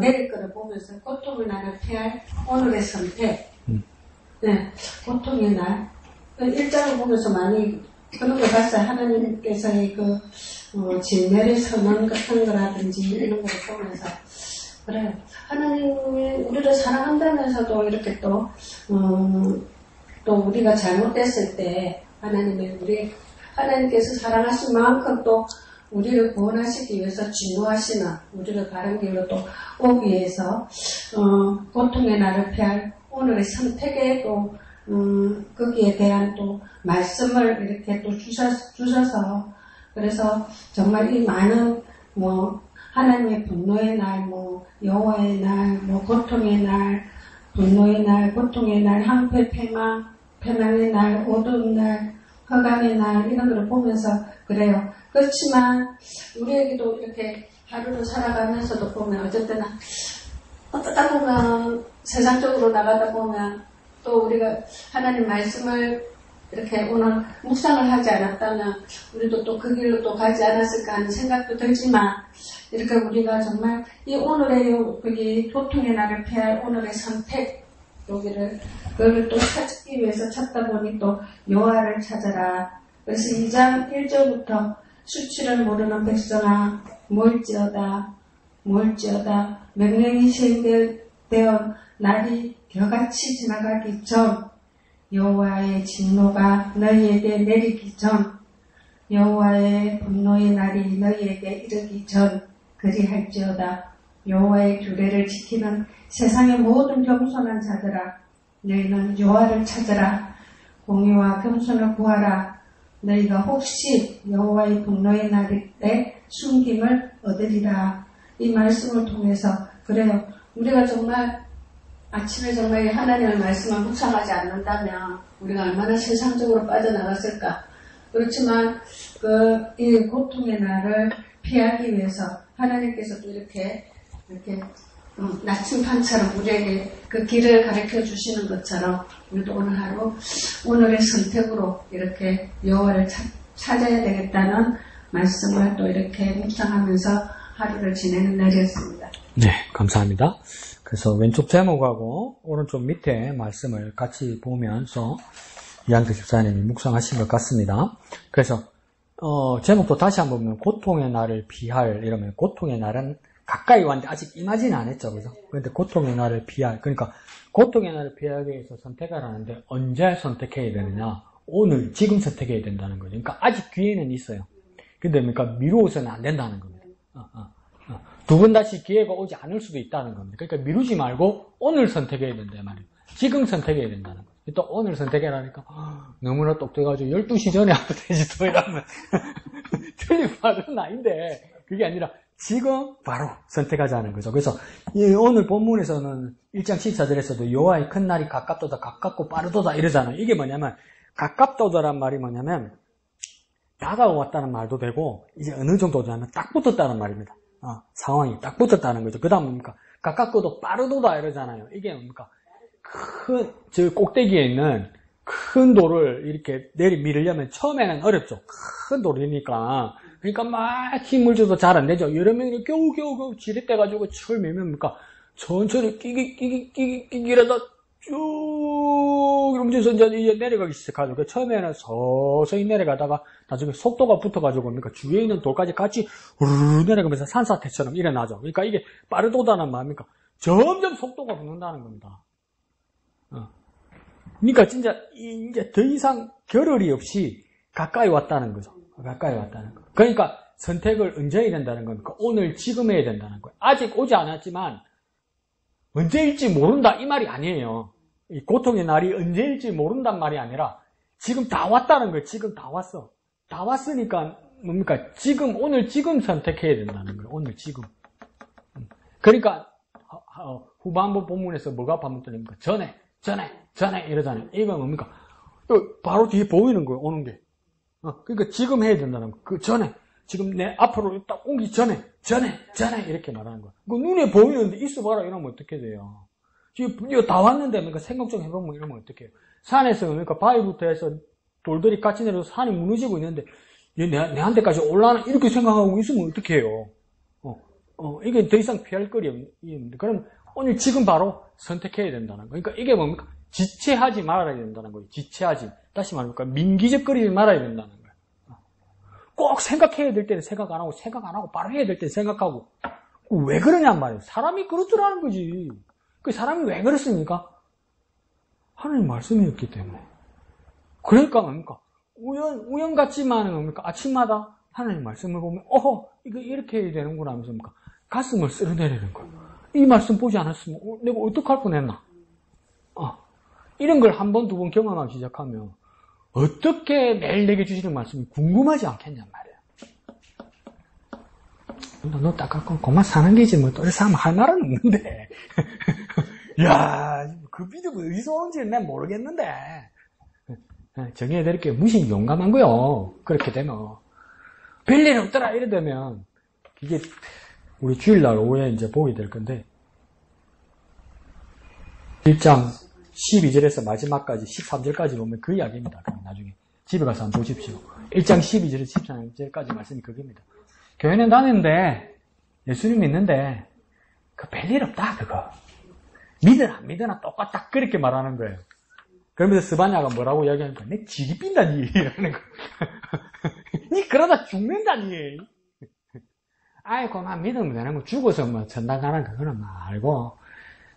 내릴 거를 보면서 고통의 날을 피할 오늘의 선택. 네, 고통의 날. 1장을 보면서 많이 그런 거 봤어요. 하나님께서의 진멸의 선언 같은 거라든지 이런 거를 보면서 그래요. 하나님이 우리를 사랑한다면서도 이렇게 또 우리가 잘못됐을 때 하나님께서 사랑하신 만큼 또 우리를 구원하시기 위해서 진노하시는 우리를 바른 길로 또 오기 위해서 고통의 날을 피할 오늘의 선택에 또 거기에 대한 또 말씀을 이렇게 또 주셔서 그래서 정말 이 많은 하나님의 분노의 날, 여호와의 날, 고통의 날, 분노의 날, 고통의 날, 황폐 패망의 날, 어두운 날, 허감의 날 이런 걸 보면서 그래요. 그렇지만 우리에게도 이렇게 하루를 살아가면서도 보면 어쨌든 어쩌다 보면 세상적으로 나가다 보면 또 우리가 하나님 말씀을 이렇게 오늘 묵상을 하지 않았다면 우리도 또 그 길로 또 가지 않았을까 하는 생각도 들지만 이렇게 우리가 정말 이 오늘의 여기 고통의 날을 피할 오늘의 선택 그걸 또 찾기 위해서 찾다 보니 또 여호와를 찾아라. 그래서 2장 1절부터 수치를 모르는 백성아 모일지어다 명령이 시행되어 날이 겨같이 지나가기 전 여호와의 진노가 너희에게 내리기 전 여호와의 분노의 날이 너희에게 이르기 전 그리할지어다. 여호와의 규례를 지키는 세상의 모든 겸손한 자들아 너희는 여호와를 찾으라. 공의와 겸손을 구하라. 너희가 혹시 여호와의 분노의 날에 숨김을 얻으리라. 이 말씀을 통해서 그래요. 우리가 정말 아침에 정말 하나님의 말씀을 묵상하지 않는다면 우리가 얼마나 세상적으로 빠져나갔을까. 그렇지만 이 고통의 날을 피하기 위해서 하나님께서도 이렇게 나침반처럼 우리에게 그 길을 가르쳐 주시는 것처럼 우리도 오늘 하루 오늘의 선택으로 이렇게 여호와를 찾아야 되겠다는 말씀을 또 이렇게 묵상하면서 하루를 지내는 날이었습니다. 네, 감사합니다. 그래서 왼쪽 제목하고 오른쪽 밑에 말씀을 같이 보면서 이양택 집사님이 묵상하신 것 같습니다. 그래서 제목도 다시 한번 보면 고통의 날을 피할 이러면 고통의 날은 가까이 왔는데 아직 임하지는 않았죠. 그죠? 그런데 고통의 날을 피할 그러니까 고통의 날을 피하기 위해서 선택을 하는데 언제 선택해야 되느냐? 오늘 지금 선택해야 된다는 거죠. 그러니까 아직 기회는 있어요. 근데 그러니까 미루어서는 안 된다는 겁니다. 두 번 다시 기회가 오지 않을 수도 있다는 겁니다. 그러니까 미루지 말고 오늘 선택해야 된다 말이에요. 지금 선택해야 된다는 거예요. 또 오늘 선택해라니까 너무나 똑똑해가지고 12시 전에 하면 되지 또 이러면 틀린 말은 아닌데 그게 아니라 지금 바로 선택하자는 거죠. 그래서 오늘 본문에서는 1장 14절에서도 여호와의 큰 날이 가깝도다 가깝고 빠르도다 이러잖아요. 이게 뭐냐면 가깝도다란 말이 뭐냐면 다가왔다는 말도 되고 이제 어느 정도냐면 딱 붙었다는 말입니다. 상황이 딱 붙었다는 거죠. 그 다음 뭡니까? 가깝고도 빠르도다 이러잖아요. 이게 뭡니까? 저 꼭대기에 있는 큰 돌을 이렇게 밀으려면 처음에는 어렵죠. 큰 돌이니까. 그러니까 막 힘을 줘도 잘 안 되죠. 여러 명이 겨우겨우 지렛대가지고 철 매면 천천히 끼기라다 쭉 이러면서 이제 내려가기 시작하죠. 처음에는 서서히 내려가다가 나중에 속도가 붙어가지고 주위에 있는 돌까지 같이 우르르 내려가면서 산사태처럼 일어나죠. 그러니까 이게 빠르도다는 마음이니까 점점 속도가 붙는다는 겁니다. 그러니까 진짜 이제 더 이상 겨를이 없이 가까이 왔다는 거죠. 가까이 왔다는 거. 그러니까 선택을 언제 해야 된다는 겁니까? 오늘 지금 해야 된다는 거예요. 아직 오지 않았지만 언제일지 모른다 이 말이 아니에요. 이 고통의 날이 언제일지 모른단 말이 아니라 지금 다 왔다는 거예요. 지금 다 왔어. 다 왔으니까 뭡니까? 지금 오늘 지금 선택해야 된다는 거예요. 오늘 지금. 그러니까 후반부 본문에서 뭐가 반복됩니까? 전에 이러잖아요. 이거 뭡니까? 바로 뒤에 보이는 거예요. 오는 게. 그러니까 지금 해야 된다는 거. 그 전에 지금 내 앞으로 딱 오기 전에 이렇게 말하는 거야. 그 눈에 보이는데 있어봐라 이러면 어떻게 돼요? 지금 이거 다 왔는데 그러니까 생각 좀 해보면 이러면 어떻게 해요? 산에서 그러니까 바위부터 해서 돌들이 같이 내려서 산이 무너지고 있는데 얘 내한테까지 올라나 이렇게 생각하고 있으면 어떻게 해요? 이게 더 이상 피할 거리 없는데 그럼 오늘 지금 바로 선택해야 된다는 거. 그러니까 이게 뭡니까? 지체하지 말아야 된다는 거예요. 지체하지. 다시 말하니까 민기적거리지 말아야 된다는 거예요. 꼭 생각해야 될 때는 생각 안 하고 바로 해야 될 때는 생각하고. 왜 그러냔 말이에요. 사람이 그럴 줄 아는 거지. 그 사람이 왜 그렇습니까? 하나님 말씀이 없기 때문에. 그러니까 뭡니까? 우연 같지만 뭡니까? 아침마다 하나님 말씀을 보면 이거 이렇게 해야 되는구나 하면서 뭡니까? 가슴을 쓸어내리는 거예요. 이 말씀 보지 않았으면 내가 어떡할 뻔했나? 이런 걸 한 번, 두 번 경험하기 시작하면 어떻게 매일 내게 주시는 말씀이 궁금하지 않겠냔 말이에요. 너 딱 갖고 그만 사는 게지 뭐 또 이래서 하면 할 말은 없는데. 야, 그 믿음은 어디서 오는지는 난 모르겠는데. 정해드릴게요. 무신 용감한 거요. 그렇게 되면. 별일 없더라 이래 되면 이게 우리 주일날 오후에 이제 보게 될 건데 1장 12절에서 마지막까지 13절까지 보면 그 이야기입니다. 그럼 나중에 집에 가서 한번 보십시오. 1장 12절에서 13절까지 말씀이 그겁니다. 교회는 다니는데 예수님 믿는데 그 별일 없다 그거. 믿으나 안 믿으나 똑같다 그렇게 말하는 거예요. 그러면서 스바냐가 뭐라고 이야기하니까 내 지기 빈다니 이러는 거. 니 그러다 죽는다니. 아이고 나 믿으면 되는 거. 죽어서 뭐 전당 가는 거 그건 뭐 알고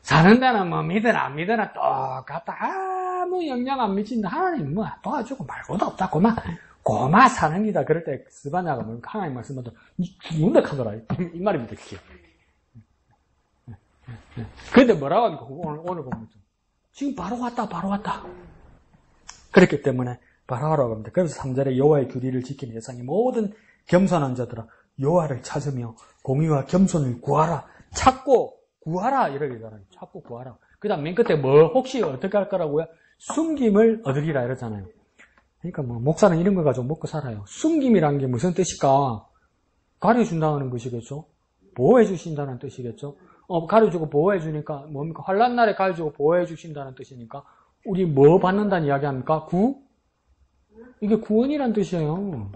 사는 데는 뭐 믿으나 안 믿으나 똑같다. 아무 영향 안 미친다. 하나님 뭐 도와주고 말고도 없다. 고마 사는 기다. 그럴 때 스바냐가 뭐 하나님 말씀하다 니 죽는다 하더라. 이 말입니다 그게. 근데 뭐라고 하니까 오늘 보면 지금 바로 왔다. 그렇기 때문에 바로 하라고 합니다. 그래서 3절에 여호와의 규례를 지키는 세상의 모든 겸손한 자들아 여호와를 찾으며 공의와 겸손을 구하라. 찾고 구하라 이렇게 되잖아요. 찾고 구하라. 그 다음 맨 끝에 뭐 혹시 어떻게 할 거라고요? 숨김을 얻으리라 이러잖아요. 그러니까 뭐 목사는 이런 거 가지고 먹고 살아요. 숨김이란 게 무슨 뜻일까? 가려준다는 것이겠죠. 보호해 주신다는 뜻이겠죠. 가려주고 보호해 주니까 뭡니까? 환난 날에 가려주고 보호해 주신다는 뜻이니까 우리 뭐 받는다는 이야기 합니까? 이게 구원이란 뜻이에요.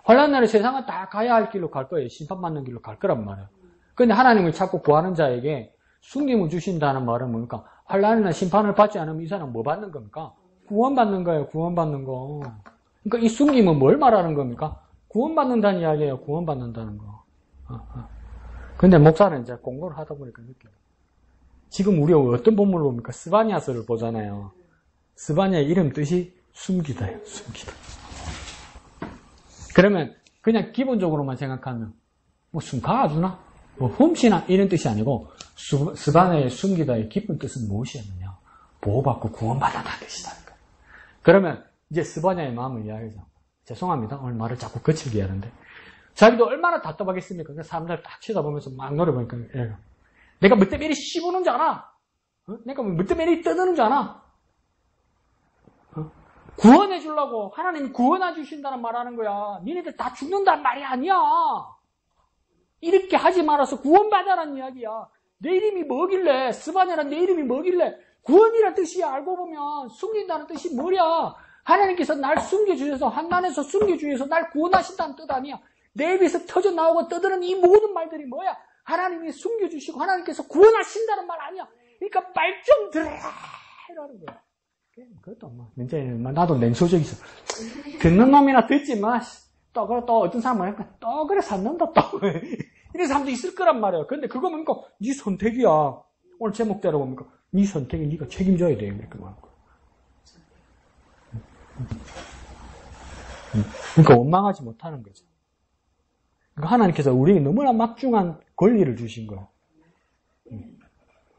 환난 날에 세상은 다 가야 할 길로 갈 거예요. 심판받는 길로 갈 거란 말이에요. 그런데 하나님을 찾고 구하는 자에게 숨김을 주신다는 말은 뭡니까? 환난이나 심판을 받지 않으면 이 사람 뭐 받는 겁니까? 구원받는 거예요. 구원받는 거. 그러니까 이 숨김은 뭘 말하는 겁니까? 구원받는다는 이야기예요. 구원받는다는 거. 근데 목사는 이제 공부를 하다 보니까 느껴요. 지금 우리 어떤 본문을 봅니까? 스바냐서를 보잖아요. 스바냐의 이름 뜻이 숨기다예요. 숨기다. 그러면 그냥 기본적으로만 생각하면 뭐 숨가주나? 뭐 훔치나? 이런 뜻이 아니고 스바냐의 숨기다의 깊은 뜻은 무엇이었느냐? 보호받고 구원받았다는 뜻이다. 그러면 이제 스바냐의 마음을 이해하죠. 죄송합니다. 오늘 말을 자꾸 거칠게 하는데 자기도 얼마나 답답하겠습니까? 그 사람들 딱 쳐다보면서 막 노려보니까 내가 뭐 때문에 씹어놓은 줄 아나? 내가 뭐 때문에 떠드는 줄 아나? 구원해 주려고 하나님이 구원해 주신다는 말하는 거야. 니네들 다 죽는단 말이 아니야. 이렇게 하지 말아서 구원받아라는 이야기야. 내 이름이 뭐길래 스바냐란 내 이름이 뭐길래 구원이란 뜻이야. 알고 보면 숨긴다는 뜻이 뭐야. 하나님께서 날 숨겨주셔서 환난에서 숨겨주셔서 날 구원하신다는 뜻 아니야. 내 입에서 터져 나오고 떠드는 이 모든 말들이 뭐야? 하나님이 숨겨주시고 하나님께서 구원하신다는 말 아니야. 그러니까 말 좀 들어라 이러는 거야. 그것도 뭐 나도 냉소적이 있어. 듣는 놈이나 듣지 마. 또 어떤 사람은 또 그래 샀는다 또 이런 사람도 있을 거란 말이야. 근데 그거 보니까 네 선택이야. 오늘 제목대로 보니까 네 선택이 네가 책임져야 돼 이렇게 말하는 거야. 그러니까 원망하지 못하는 거죠. 그러니까 하나님께서 우리에게 너무나 막중한 권리를 주신 거예요.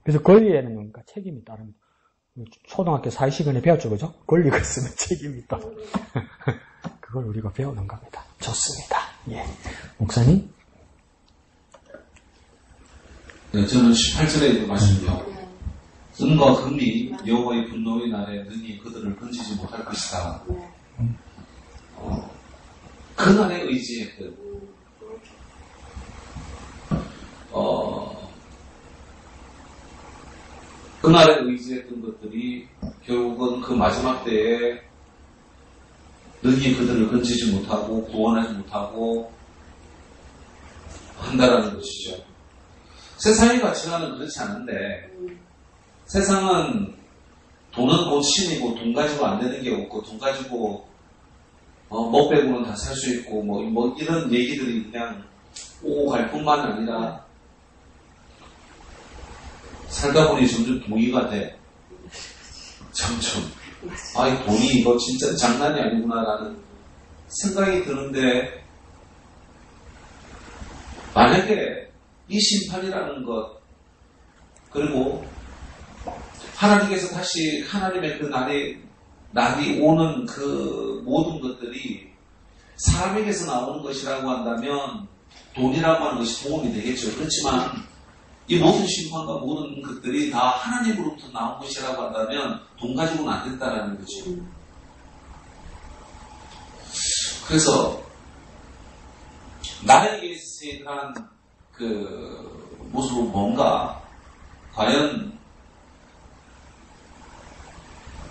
그래서 권리에는 뭔가 책임이 따릅니다. 초등학교 사회시간에 배웠죠, 그죠? 권리가 있으면 책임이 있다. 그걸 우리가 배우는 겁니다. 좋습니다. 예. 목사님? 네, 저는 18절에 있는 말씀이요. 은과 금이 여호와의 분노의 날에 능히 그들을 건지지 못할 것이다. 그날에 의지했던 그날에 의지했던 것들이 결국은 그 마지막 때에 능히 그들을 건지지 못하고 구원하지 못하고 한다라는 것이죠. 세상의 가치관은 그렇지 않은데 세상은 돈은 곧 신이고 돈 가지고 안 되는 게 없고 돈 가지고 뭐 빼고는 다 살 수 있고 뭐 이런 얘기들이 그냥 오고 갈 뿐만 아니라 살다 보니 점점 동의가 돼. 점점 이 돈이 이거 진짜 장난이 아니구나라는 생각이 드는데 만약에 이 심판이라는 것 그리고 하나님께서 다시 하나님의 그 날이 오는 그 모든 것들이 사람에게서 나오는 것이라고 한다면 돈이라고 하는 것이 도움이 되겠죠. 그렇지만 이 모든 심판과 모든 것들이 다 하나님으로부터 나온 것이라고 한다면 돈 가지고는 안 된다라는 거죠. 그래서 나에게 세일한 그 모습은 뭔가 과연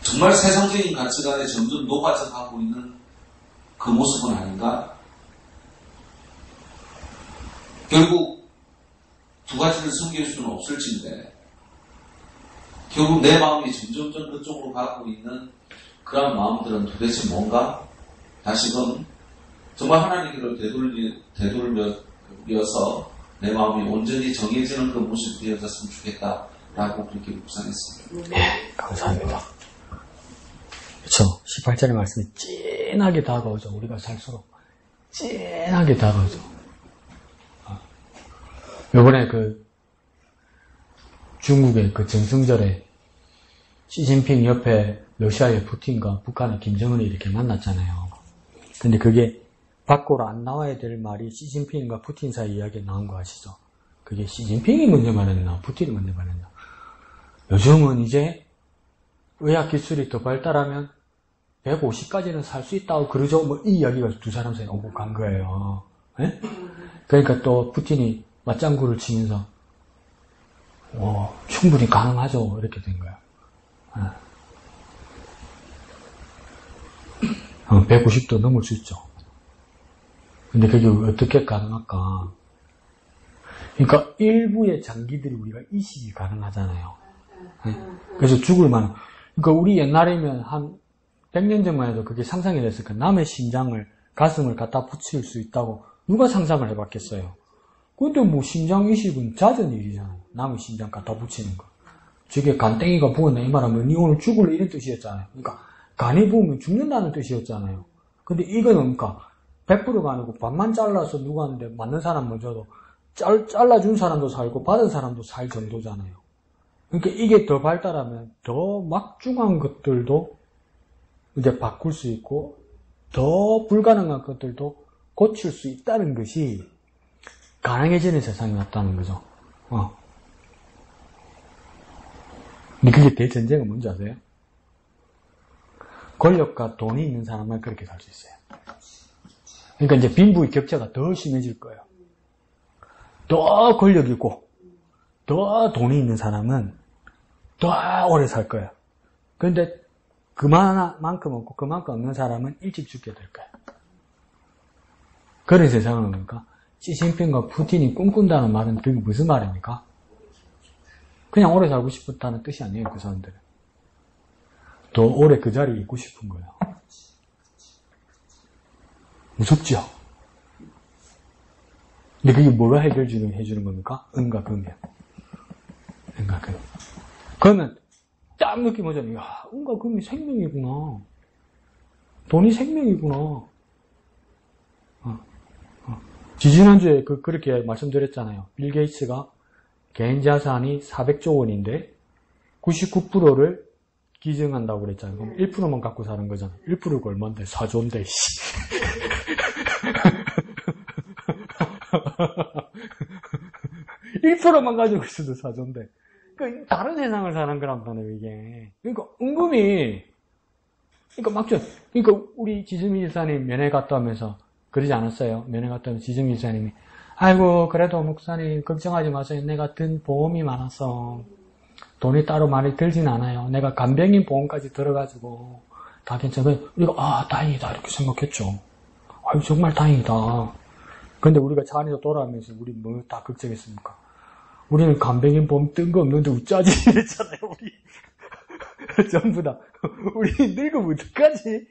정말 세상적인 가치관에 점점 녹아져 가고 있는 그 모습은 아닌가? 결국 두 가지를 숨길 수는 없을진데 결국 내 마음이 점점점 그쪽으로 가고 있는 그런 마음들은 도대체 뭔가? 다시금 정말 하나님께로 되돌려서 내 마음이 온전히 정해지는 그 모습이 되어졌으면 좋겠다라고 그렇게 묵상했습니다. 네, 감사합니다. 그렇죠. 18절의 말씀이 찐하게 다가오죠. 우리가 살수록 찐하게 다가오죠. 요번에 그 중국의 그 정승절에 시진핑 옆에 러시아의 푸틴과 북한의 김정은이 이렇게 만났잖아요. 근데 그게 밖으로 안 나와야 될 말이 시진핑과 푸틴 사이 이야기에 나온 거 아시죠? 그게 시진핑이 먼저 말했나 푸틴이 먼저 말했나. 요즘은 이제 의학기술이 더 발달하면 150까지는 살 수 있다고 그러죠. 뭐 이 이야기가 두 사람 사이에 오고 간 거예요. 네? 그러니까 또 푸틴이 맞장구를 치면서 충분히 가능하죠. 이렇게 된 거야. 190도 넘을 수 있죠. 근데 그게 어떻게 가능할까? 그러니까 일부의 장기들이 우리가 이식이 가능하잖아요. 그래서 죽을 만한. 그러니까 우리 옛날이면 한 100년 전만 해도 그게 상상이 됐을까? 남의 심장을, 가슴을 갖다 붙일 수 있다고 누가 상상을 해봤겠어요? 근데 뭐 심장 이식은 잦은 일이잖아요. 남의 심장 갖다 붙이는 거. 저게 간땡이가 부었나 이 말하면 니 오늘 죽을래 이런 뜻이었잖아요. 그러니까 간이 부으면 죽는다는 뜻이었잖아요. 근데 이거는 그러니까 100%가 아니고 반만 잘라서 누구한테 맞는 사람 먼저도 잘라준 사람도 살고 받은 사람도 살 정도잖아요. 그러니까 이게 더 발달하면 더 막중한 것들도 이제 바꿀 수 있고 더 불가능한 것들도 고칠 수 있다는 것이 가능해지는 세상이 왔다는 거죠. 근데 그게 대전제가 뭔지 아세요? 권력과 돈이 있는 사람만 그렇게 살 수 있어요. 그러니까 이제 빈부의 격차가 더 심해질 거예요. 더 권력이 있고 더 돈이 있는 사람은 더 오래 살 거예요. 그런데 그만큼 없고 그만큼 없는 사람은 일찍 죽게 될 거예요. 그런 세상은 뭡니까? 시진핑과 푸틴이 꿈꾼다는 말은 그게 무슨 말입니까? 그냥 오래 살고 싶었다는 뜻이 아니에요, 그 사람들은. 더 오래 그 자리에 있고 싶은 거예요. 무섭죠? 근데 그게 뭐가 해주는 겁니까? 은과 금이요. 은과 금. 그러면 딱 느낌 오잖아요. 야, 은과 금이 생명이구나. 돈이 생명이구나. 지지난주에 그렇게 말씀드렸잖아요. 빌 게이츠가 개인 자산이 400조 원인데 99%를 기증한다고 그랬잖아요. 그럼 1%만 갖고 사는 거잖아요. 1%가 얼만데? 4조인데. 1%만 가지고 있어도 4조인데. 그러니까 다른 세상을 사는 거란 말이에요, 이게. 그러니까 은근히 그러니까 막죠. 그러니까 우리 지즈미 집사님 면회 갔다 오면서 그러지 않았어요? 면회 갔다 오면 지즈미 집사님이 아이고 그래도 목사님 걱정하지 마세요. 내가 든 보험이 많아서 돈이 따로 많이 들진 않아요. 내가 간병인 보험까지 들어가지고 다 괜찮아요. 우리가 다행이다 이렇게 생각했죠. 아유 정말 다행이다. 근데 우리가 차 안에서 돌아오면서 우리 뭐 다 걱정했습니까? 우리는 간병인 보험 뜬 거 없는데 우짜지 이랬잖아요. 우리 전부 다 우리 늙으면 어떡하지?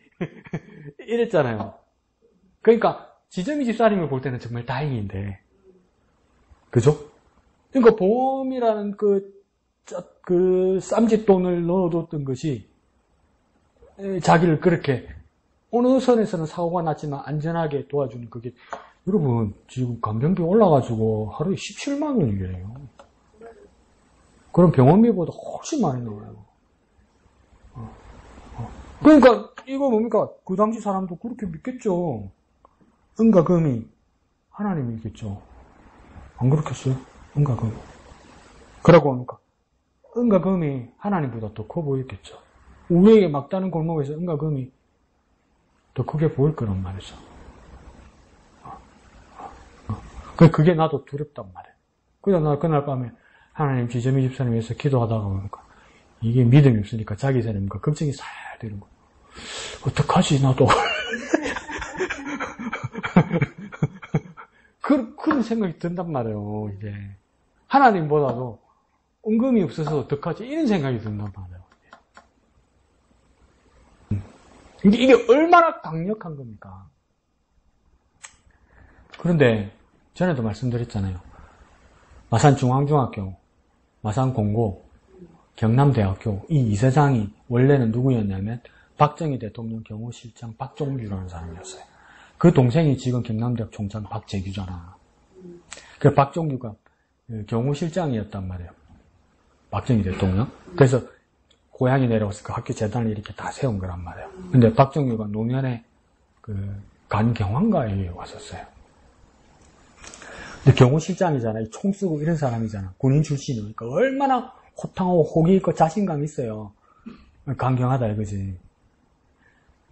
이랬잖아요. 그러니까 지점이 집사님을 볼 때는 정말 다행인데, 그죠? 그러니까 보험이라는 그 쌈짓돈을 넣어뒀던 것이 자기를 그렇게 어느 선에서는 사고가 났지만 안전하게 도와주는 그게 여러분 지금 간병비 올라가지고 하루에 17만 원이래요. 그럼 병원비보다 훨씬 많이 나와요. 그러니까 이거 뭡니까? 그 당시 사람도 그렇게 믿겠죠. 은과 금이 하나님이겠죠. 안 그렇겠어요? 은과 금. 그러고 뭡니까? 은과 금이 하나님보다 더 커 보였겠죠. 우리에게 막다른 골목에서 은과 금이 더 크게 보일 거란 말이죠. 그게 나도 두렵단 말이에요. 그래서 나 그날 밤에 하나님 지점이 집사님 위해서 기도하다가 보니까 이게 믿음이 없으니까 자기 사람과 걱정이 살 되는 거예요. 어떡하지 나도. 그런 생각이 든단 말이에요. 이게 하나님보다도 은금이 없어서 어떡하지 이런 생각이 든단 말이에요. 이게 얼마나 강력한 겁니까? 그런데 전에도 말씀드렸잖아요. 마산중앙중학교, 마산공고, 경남대학교 이 이사장이 원래는 누구였냐면 박정희 대통령 경호실장 박종규라는 사람이었어요. 그 동생이 지금 경남대학 총장 박재규잖아. 그 박종규가 경호실장이었단 말이에요. 박정희 대통령. 그래서 고향에 내려와서 그 학교 재단을 이렇게 다 세운 거란 말이에요. 근데 박종규가 노년에 간 경환가에 왔었어요. 근데 경호실장이잖아. 총 쓰고 이런 사람이잖아. 군인 출신이니까 얼마나 호탕하고 호기 있고 자신감 있어요. 강경하다 이거지.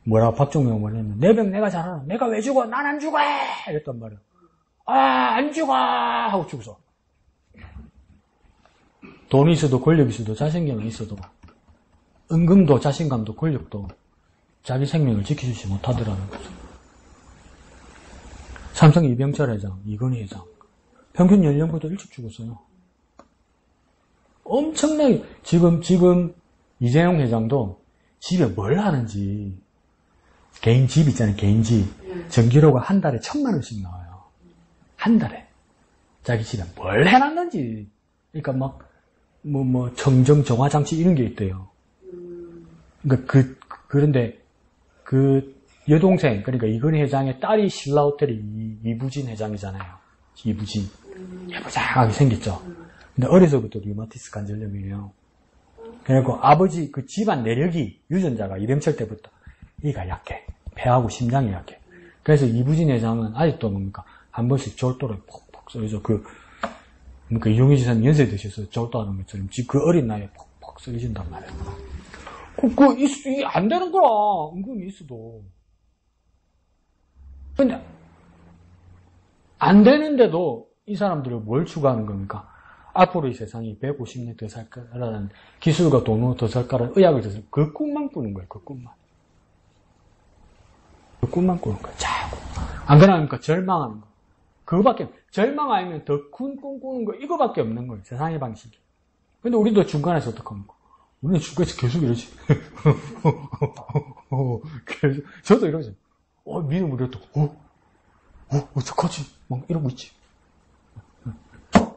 뭐라고 박종규가 뭐냐면 내 병 내가 잘 알아. 내가 왜 죽어? 난 안 죽어! 이랬단 말이야. 안 죽어! 하고 죽었어. 돈이 있어도 권력이 있어도 자신감이 있어도 은금도 자신감도 권력도 자기 생명을 지켜주지 못하더라는 거죠. 삼성 이병철 회장, 이건희 회장 평균 연령보다 일찍 죽었어요. 엄청나게 지금 이재용 회장도 집에 뭘 하는지 개인 집 있잖아요. 개인 집 전기료가 한 달에 1,000만 원씩 나와요. 한 달에 자기 집에 뭘 해놨는지. 그러니까 막 뭐 청정 정화장치 이런 게 있대요. 그러니까 그런데 그 여동생 그러니까 이건희 회장의 딸이 신라 호텔이 이부진 회장이잖아요. 이부진 예쁘장하게 생겼죠. 근데 어려서부터 류마티스 관절염이에요. 그리고 아버지 그 집안 내력이 유전자가 이병철 때부터 이가 약해. 폐하고 심장이 약해. 그래서 이부진 회장은 아직도 뭡니까 한 번씩 절도를 폭폭 쏘죠. 그러니까 이용희 지사님 연세 드셔서 절도하는 것처럼 그 어린 나이에 폭폭 쏘진단 말이에요. 이게 안 되는 거라. 은근히 있어도. 근데 안 되는데도 이 사람들을 뭘 추구하는 겁니까? 앞으로 이 세상이 150년 더 살 거라는 기술과 돈으로 더 살 거라는 의학을 더 살 거라는 그 꿈만 꾸는 거예요. 그 꿈만. 그 꿈만 꾸는 거예요. 자꾸. 안 그러니까 절망하는 거. 그거밖에, 절망 아니면 더 큰 꿈 꾸는 거, 이거밖에 없는 거예요. 세상의 방식이. 근데 우리도 중간에서 어떡합니까? 우리는 중간에서 계속 이러지. 계속, 저도 이러지. 믿음을 이랬다. 어떡하지? 막 이러고 있지.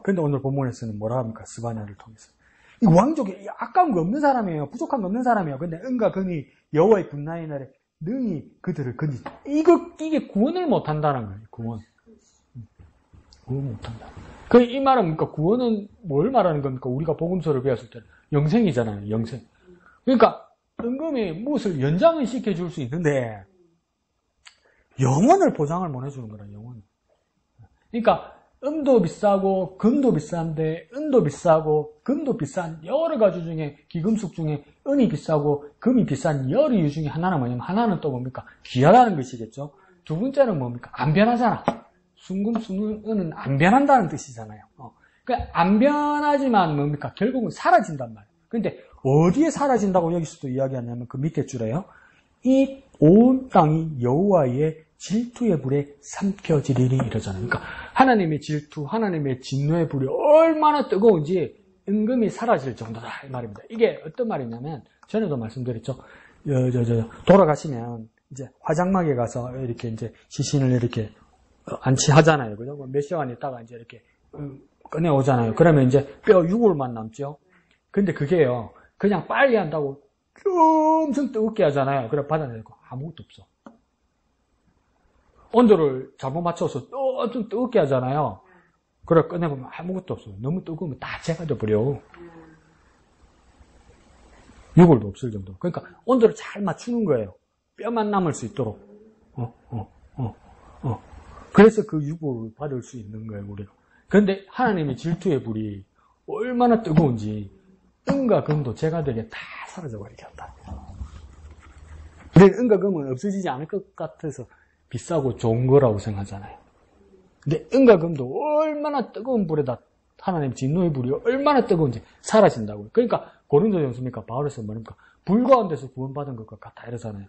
근데 오늘 본문에서는 뭐라 합니까? 스바냐를 통해서. 이 왕족이 아까운 거 없는 사람이에요. 부족한 거 없는 사람이에요. 근데 은과 금이 여호와의 분나의 날에 능히 그들을 건지. 이게 구원을 못 한다는 거예요. 구원 못 한다. 이 말은 뭡니까? 구원은 뭘 말하는 겁니까? 우리가 복음서를 배웠을 때는 영생이잖아요. 영생. 그러니까 은금이 무엇을 연장은 시켜줄 수 있는데 영원을 보장을 못 해주는 거라. 영원. 그러니까 은도 비싸고 금도 비싼데 은도 비싸고 금도 비싼 여러 가지 중에 기금속 중에 은이 비싸고 금이 비싼 여러 이유 중에 하나는 뭐냐면 하나는 또 뭡니까? 귀하다는 것이겠죠. 두 번째는 뭡니까? 안 변하잖아. 순금, 은은 안 변한다는 뜻이잖아요. 그러니까 안 변하지만 뭡니까? 결국은 사라진단 말이에요. 근데 어디에 사라진다고 여기서도 이야기하냐면 그 밑에 줄에요. 이 온 땅이 여호와의 질투의 불에 삼켜지리니 이러잖아요. 그러니까 하나님의 질투, 하나님의 진노의 불이 얼마나 뜨거운지 은금이 사라질 정도다 이 말입니다. 이게 어떤 말이냐면 전에도 말씀드렸죠. 돌아가시면 이제 화장막에 가서 이렇게 이제 시신을 이렇게 안치하잖아요. 그죠? 몇 시간 있다가 이제 이렇게 꺼내오잖아요. 그러면 이제 뼈 유골만 남죠. 근데 그게요, 그냥 빨리 한다고 엄청 뜨겁게 하잖아요. 그래 받아내고 아무것도 없어. 온도를 잘못 맞춰서 좀 뜨겁게 하잖아요. 그래 꺼내보면 아무것도 없어. 너무 뜨거우면 다 제거돼 버려. 유골도 없을 정도. 그러니까 온도를 잘 맞추는 거예요. 뼈만 남을 수 있도록. 그래서 그 유골을 받을 수 있는 거예요, 우리가. 그런데 하나님의 질투의 불이 얼마나 뜨거운지 은과 금도 제가되게 다 사라져버리게 한다. 근데 은과 금은 없어지지 않을 것 같아서 비싸고 좋은 거라고 생각하잖아요. 근데 은과 금도 얼마나 뜨거운 불에다 하나님 진노의 불이 얼마나 뜨거운지 사라진다고요. 그러니까 고린도전서니까 바울에서 뭡니까? 불 가운데서 구원받은 것과 같다 이러잖아요.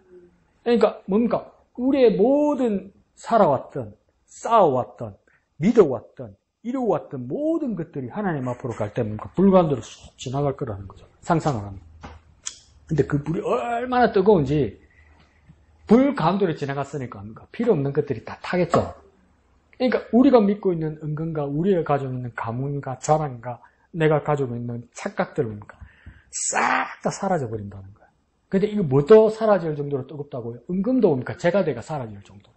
그러니까 뭡니까? 우리의 모든 살아왔던, 쌓아왔던, 믿어왔던, 이루어왔던 모든 것들이 하나님 앞으로 갈 때 뭡니까? 불 가운데로 쑥 지나갈 거라는 거죠. 상상을 하면. 근데 그 불이 얼마나 뜨거운지 불 가운데로 지나갔으니까 뭡니까? 필요 없는 것들이 다 타겠죠. 그러니까 우리가 믿고 있는 은근과 우리가 가지고 있는 가문과 자랑과 내가 가지고 있는 착각들 뭡니까? 싹 다 사라져 버린다는 거예요. 근데 이거 뭐도 사라질 정도로 뜨겁다고요? 은금도 뭡니까? 제가대가 사라질 정도.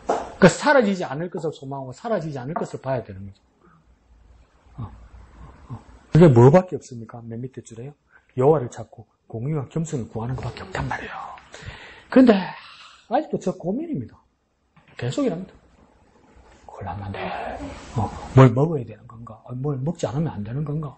그러니까 사라지지 않을 것을 소망하고 사라지지 않을 것을 봐야 되는 거죠. 그게 뭐밖에 없습니까? 맨 밑에 줄에요. 여호와를 찾고 공의와 겸손을 구하는 것밖에 없단 말이에요. 그런데 아직도 저 고민입니다. 계속 이랍니다. 곤란한데 뭘 먹어야 되는 건가? 뭘 먹지 않으면 안 되는 건가?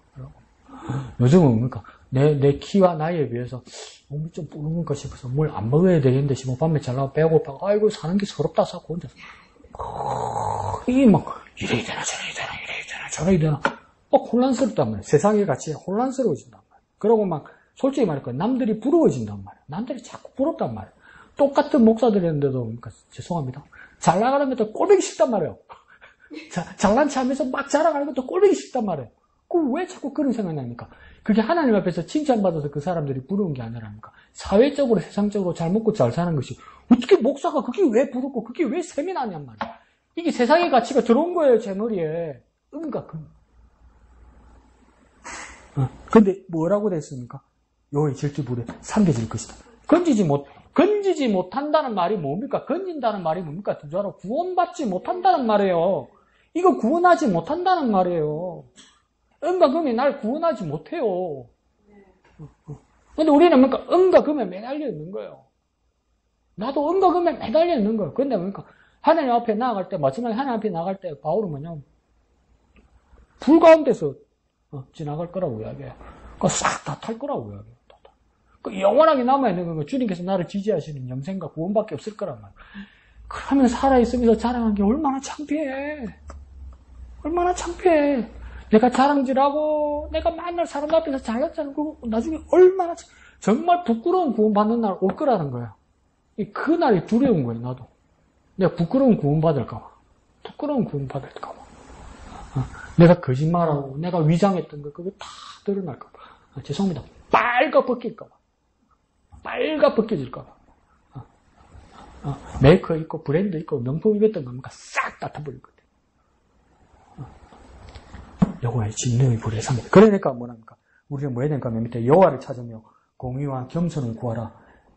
요즘은 뭡니까? 내 키와 나이에 비해서 몸이 좀 부른가 싶어서 뭘 안 먹어야 되겠는데 싶으면 밤에 잘 나와 배고파. 아이고 사는 게 서럽다 사고 혼자서 이게 막 이래야 되나 저래야 되나 이래야 되나 저래야 되나 혼란스럽단 말이에요. 세상의 가치에 혼란스러워진단 말이에요. 그러고 막 솔직히 말할까 남들이 부러워진단 말이에요. 남들이 자꾸 부럽단 말이에요. 똑같은 목사들이었는데도 그러니까 죄송합니다. 잘 나가는 것도 꼴보기 싫단 말이에요. 잘난 체 하면서 막 자랑하는 것도 꼴보기 싫단 말이에요. 왜 자꾸 그런 생각이 납니까? 그게 하나님 앞에서 칭찬받아서 그 사람들이 부러운 게 아니라니까. 사회적으로, 세상적으로 잘 먹고 잘 사는 것이 어떻게 목사가 그게 왜 부럽고 그게 왜 셈이 나냔 말이야. 이게 세상의 가치가 들어온 거예요, 제 머리에. 은가 금. 근데 뭐라고 됐습니까? 여호와의 질투불에 삼켜질 것이다. 건지지 못한다는 말이 뭡니까? 건진다는 말이 뭡니까? 두 자로 구원받지 못한다는 말이에요. 이거 구원하지 못한다는 말이에요. 은과 금이 날 구원하지 못해요. 근데 우리는 뭡니까? 은과 금에 매달려 있는 거예요. 나도 은과 금에 매달려 있는 거예요. 근데 뭡니까? 하나님 앞에 나아갈 때, 마지막에 하나님 앞에 나아갈 때, 바울은 뭐냐면, 불 가운데서 지나갈 거라고 이야기해요. 그거 싹 다 탈 거라고 이야기해요. 그 영원하게 남아있는 건 주님께서 나를 지지하시는 영생과 구원밖에 없을 거란 말이에요. 그러면 살아있으면서 자랑한 게 얼마나 창피해. 얼마나 창피해. 내가 자랑질하고 내가 맨날 사람 앞에서 잘났잖아. 그거 나중에 얼마나 정말 부끄러운 구원받는 날 올 거라는 거야. 그날이 두려운 거예요, 나도. 내가 부끄러운 구원받을까봐. 내가 거짓말하고, 내가 위장했던 거, 그거 다 드러날까봐. 죄송합니다. 빨가 벗겨질까봐. 메이커 있고, 브랜드 있고, 명품 입었던 겁니까? 싹 다 타버릴 거예요. 여호와의 진노의 불에 삼니다. 그러니까 뭐랍니까? 우리는 뭐 해야 되니까 맨 밑에 여호와를 찾으며 공의와 겸손을 구하라.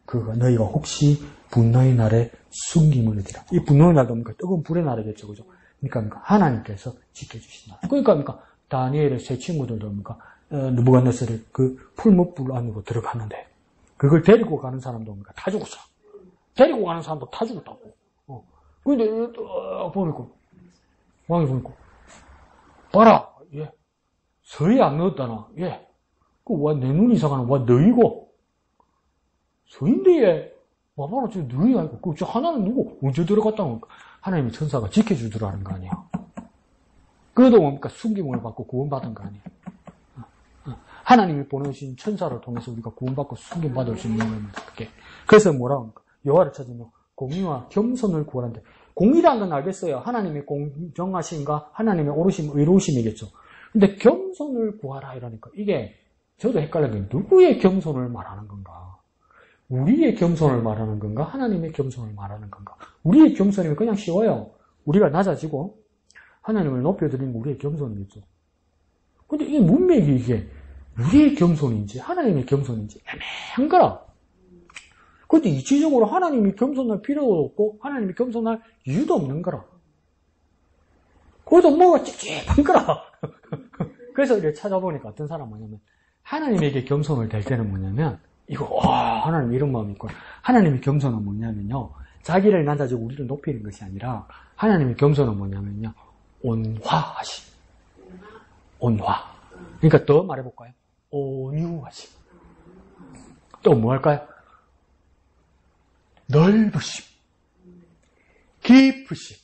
그거 너희가 혹시 분노의 날에 숨김을 얻으라. 이 분노의 날도 뭡니까? 뜨거운 불의 날이겠죠, 그죠? 그러니까 하나님께서 지켜주신다. 그러니까 다니엘의 세 친구들도 뭡니까? 느부갓네살의 그 풀무불 안으로 들어갔는데 그걸 데리고 가는 사람도 뭡니까? 다 죽었어. 데리고 가는 사람도 다 죽었다고. 근데 보니까 왕이 보니까 봐라, 예, 서희 안 넣었다나, 예, 내 눈이 이상하는 너희고 서인데 예, 와봐라, 저 너희 아니고 저 하나는 누구 언제 들어갔다고 하나님의 천사가 지켜주더라는 거 아니야. 그래도 뭡니까? 숨김을 받고 구원받은 거 아니야. 하나님이 보내신 천사를 통해서 우리가 구원받고 숨김받을 수 있는 겁니다. 그래서 뭐라고 합니까? 여호와를 찾으며 공의와 겸손을 구하는데, 공의라는 건 알겠어요. 하나님의 공정하심과 하나님의 옳으심, 의로우심이겠죠. 근데 겸손을 구하라 이러니까 이게 저도 헷갈렸는데 누구의 겸손을 말하는 건가? 우리의 겸손을 말하는 건가? 하나님의 겸손을 말하는 건가? 우리의 겸손이면 그냥 쉬워요. 우리가 낮아지고 하나님을 높여드리는 게 우리의 겸손이겠죠. 근데 이게 문맥이 이게 우리의 겸손인지 하나님의 겸손인지 애매한 거라. 근데 이치적으로 하나님이 겸손할 필요도 없고 하나님이 겸손할 이유도 없는 거라. 그것도 뭐가 찝찝한 거라. 그래서 이렇게 찾아보니까 어떤 사람 뭐냐면 하나님에게 겸손을 될 때는 뭐냐면 하나님 이런 마음이 있고, 하나님의 겸손은 뭐냐면요, 자기를 낮아지고 우리를 높이는 것이 아니라 하나님의 겸손은 뭐냐면요, 온화하심. 온화. 그러니까 더 말해볼까요? 온유하심. 또 뭐 할까요? 넓으심, 깊으심,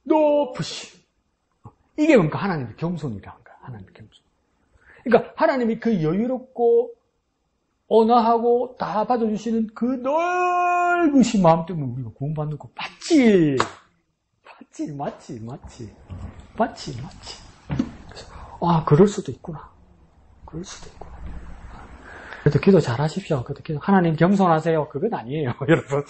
높으심. 이게 뭔가 하나님의 겸손이라는 거야. 하나님의 겸손. 그러니까 하나님이 그 여유롭고 온화하고 다 받아주시는 그 넓으신 마음 때문에 우리가 구원받는 거 맞지? 그래서, 그럴 수도 있구나. 그래도 기도 잘 하십시오. 하나님 겸손하세요. 그건 아니에요, 여러분.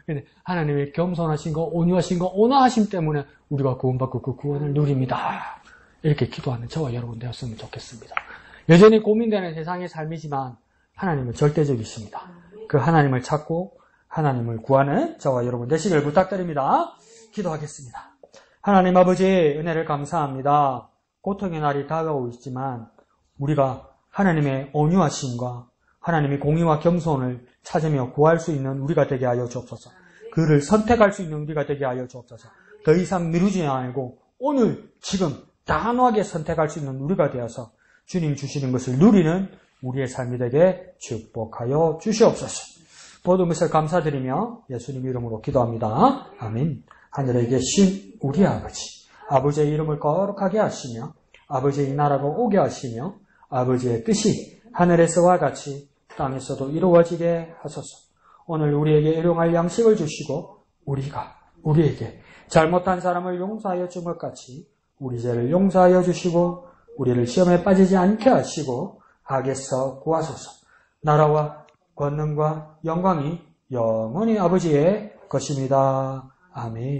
근데 하나님의 겸손하신 거, 온유하신 거, 온화하심 때문에 우리가 구원받고 그 구원을 누립니다. 이렇게 기도하는 저와 여러분 되었으면 좋겠습니다. 여전히 고민되는 세상의 삶이지만 하나님은 절대적이십니다. 그 하나님을 찾고 하나님을 구하는 저와 여러분 되시길 부탁드립니다. 기도하겠습니다. 하나님 아버지, 은혜를 감사합니다. 고통의 날이 다가오고 있지만 우리가 하나님의 온유하심과 하나님의 공의와 겸손을 찾으며 구할 수 있는 우리가 되게 하여 주옵소서. 그를 선택할 수 있는 우리가 되게 하여 주옵소서. 더 이상 미루지 말고 오늘 지금 단호하게 선택할 수 있는 우리가 되어서 주님 주시는 것을 누리는 우리의 삶이 되게 축복하여 주시옵소서. 모든 것을 감사드리며 예수님 이름으로 기도합니다. 아멘. 하늘에 계신 우리 아버지, 아버지의 이름을 거룩하게 하시며 아버지의 나라가 오게 하시며 아버지의 뜻이 하늘에서와 같이 땅에서도 이루어지게 하소서. 오늘 우리에게 일용할 양식을 주시고 우리에게 잘못한 사람을 용서하여 준 것 같이 우리 죄를 용서하여 주시고 우리를 시험에 빠지지 않게 하시고 악에서 구하소서. 나라와 권능과 영광이 영원히 아버지의 것입니다. 아멘.